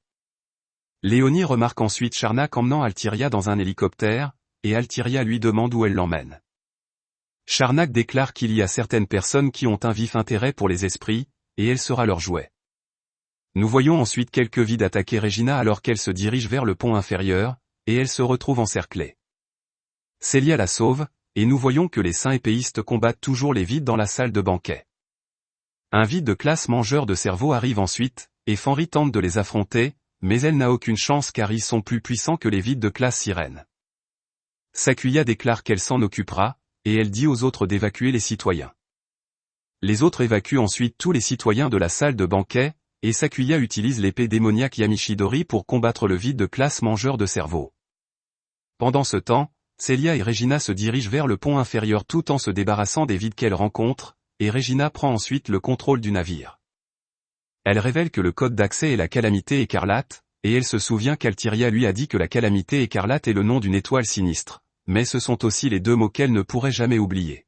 Léonie remarque ensuite Charnak emmenant Altiria dans un hélicoptère, et Altiria lui demande où elle l'emmène. Charnak déclare qu'il y a certaines personnes qui ont un vif intérêt pour les esprits, et elle sera leur jouet. Nous voyons ensuite quelques vides attaquer Regina alors qu'elle se dirige vers le pont inférieur, et elle se retrouve encerclée. Célia la sauve, et nous voyons que les saints épéistes combattent toujours les vides dans la salle de banquet. Un vide de classe mangeur de cerveau arrive ensuite, et Fenris tente de les affronter, mais elle n'a aucune chance car ils sont plus puissants que les vides de classe sirène. Sakuya déclare qu'elle s'en occupera, et elle dit aux autres d'évacuer les citoyens. Les autres évacuent ensuite tous les citoyens de la salle de banquet, et Sakuya utilise l'épée démoniaque Yamishidori pour combattre le vide de classe mangeur de cerveau. Pendant ce temps, Célia et Regina se dirigent vers le pont inférieur tout en se débarrassant des vides qu'elles rencontrent, et Regina prend ensuite le contrôle du navire. Elle révèle que le code d'accès est la Calamité écarlate, et elle se souvient qu'Altiria lui a dit que la Calamité écarlate est le nom d'une étoile sinistre, mais ce sont aussi les deux mots qu'elle ne pourrait jamais oublier.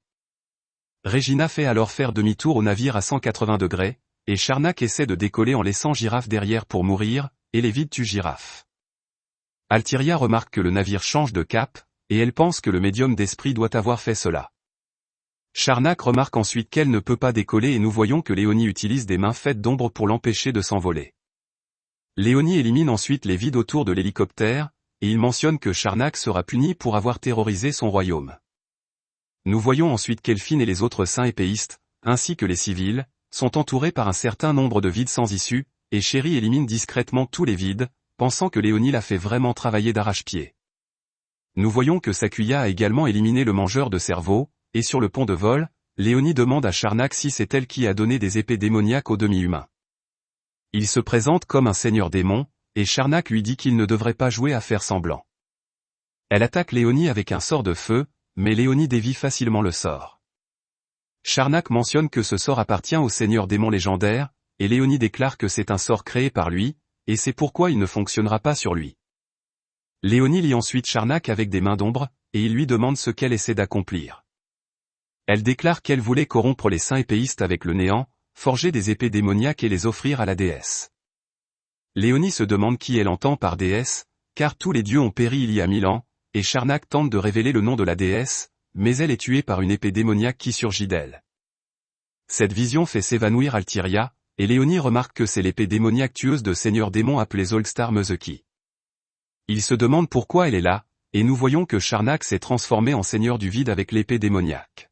Regina fait alors faire demi-tour au navire à 180 degrés, et Charnak essaie de décoller en laissant Girafe derrière pour mourir, et les vides tuent Girafe. Altiria remarque que le navire change de cap, et elle pense que le médium d'esprit doit avoir fait cela. Charnak remarque ensuite qu'elle ne peut pas décoller et nous voyons que Léonie utilise des mains faites d'ombre pour l'empêcher de s'envoler. Léonie élimine ensuite les vides autour de l'hélicoptère, et il mentionne que Charnak sera puni pour avoir terrorisé son royaume. Nous voyons ensuite qu'Elphine et les autres saints épéistes, ainsi que les civils, sont entourés par un certain nombre de vides sans issue, et Chéri élimine discrètement tous les vides, pensant que Léonie l'a fait vraiment travailler d'arrache-pied. Nous voyons que Sakuya a également éliminé le mangeur de cerveau, et sur le pont de vol, Léonie demande à Charnak si c'est elle qui a donné des épées démoniaques aux demi-humains. Il se présente comme un seigneur démon, et Charnak lui dit qu'il ne devrait pas jouer à faire semblant. Elle attaque Léonie avec un sort de feu, mais Léonie dévie facilement le sort. Charnak mentionne que ce sort appartient au seigneur démon légendaire, et Léonie déclare que c'est un sort créé par lui, et c'est pourquoi il ne fonctionnera pas sur lui. Léonie lie ensuite Charnak avec des mains d'ombre, et il lui demande ce qu'elle essaie d'accomplir. Elle déclare qu'elle voulait corrompre les saints épéistes avec le néant, forger des épées démoniaques et les offrir à la déesse. Léonie se demande qui elle entend par déesse, car tous les dieux ont péri il y a 1000 ans, et Charnak tente de révéler le nom de la déesse, mais elle est tuée par une épée démoniaque qui surgit d'elle. Cette vision fait s'évanouir Altiria, et Léonie remarque que c'est l'épée démoniaque tueuse de seigneur démon appelée Zolstar Muzeki. Il se demande pourquoi elle est là, et nous voyons que Charnak s'est transformé en seigneur du vide avec l'épée démoniaque.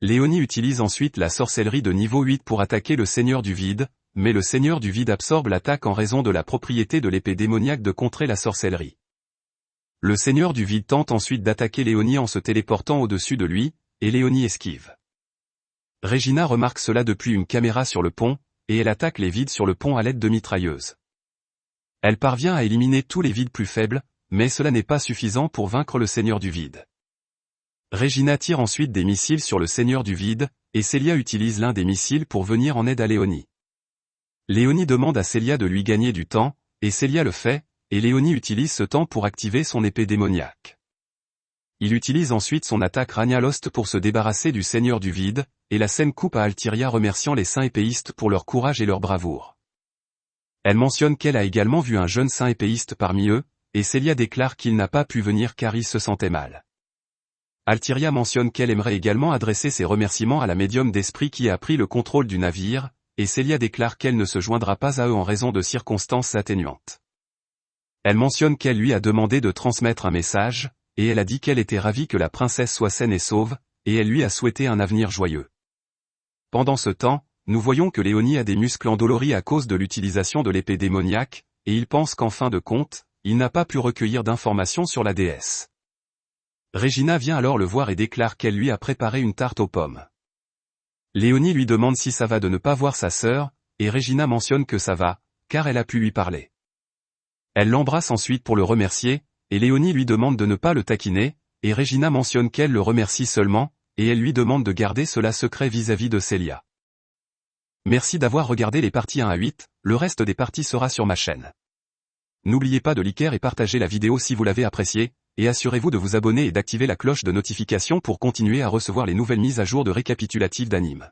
Léonie utilise ensuite la sorcellerie de niveau 8 pour attaquer le seigneur du vide, mais le seigneur du vide absorbe l'attaque en raison de la propriété de l'épée démoniaque de contrer la sorcellerie. Le seigneur du vide tente ensuite d'attaquer Léonie en se téléportant au-dessus de lui, et Léonie esquive. Regina remarque cela depuis une caméra sur le pont, et elle attaque les vides sur le pont à l'aide de mitrailleuses. Elle parvient à éliminer tous les vides plus faibles, mais cela n'est pas suffisant pour vaincre le seigneur du vide. Regina tire ensuite des missiles sur le seigneur du vide, et Célia utilise l'un des missiles pour venir en aide à Léonie. Léonie demande à Célia de lui gagner du temps, et Célia le fait, et Léonie utilise ce temps pour activer son épée démoniaque. Il utilise ensuite son attaque Ragna Lost pour se débarrasser du seigneur du vide, et la scène coupe à Altiria remerciant les saints épéistes pour leur courage et leur bravoure. Elle mentionne qu'elle a également vu un jeune saint épéiste parmi eux, et Célia déclare qu'il n'a pas pu venir car il se sentait mal. Altiria mentionne qu'elle aimerait également adresser ses remerciements à la médium d'esprit qui a pris le contrôle du navire, et Célia déclare qu'elle ne se joindra pas à eux en raison de circonstances atténuantes. Elle mentionne qu'elle lui a demandé de transmettre un message, et elle a dit qu'elle était ravie que la princesse soit saine et sauve, et elle lui a souhaité un avenir joyeux. Pendant ce temps, nous voyons que Léonie a des muscles endoloris à cause de l'utilisation de l'épée démoniaque, et il pense qu'en fin de compte, il n'a pas pu recueillir d'informations sur la déesse. Regina vient alors le voir et déclare qu'elle lui a préparé une tarte aux pommes. Léonie lui demande si ça va de ne pas voir sa sœur, et Regina mentionne que ça va, car elle a pu lui parler. Elle l'embrasse ensuite pour le remercier, et Léonie lui demande de ne pas le taquiner, et Regina mentionne qu'elle le remercie seulement, et elle lui demande de garder cela secret vis-à-vis de Célia. Merci d'avoir regardé les parties 1 à 8, le reste des parties sera sur ma chaîne. N'oubliez pas de liker et partager la vidéo si vous l'avez appréciée, et assurez-vous de vous abonner et d'activer la cloche de notification pour continuer à recevoir les nouvelles mises à jour de récapitulatives d'anime.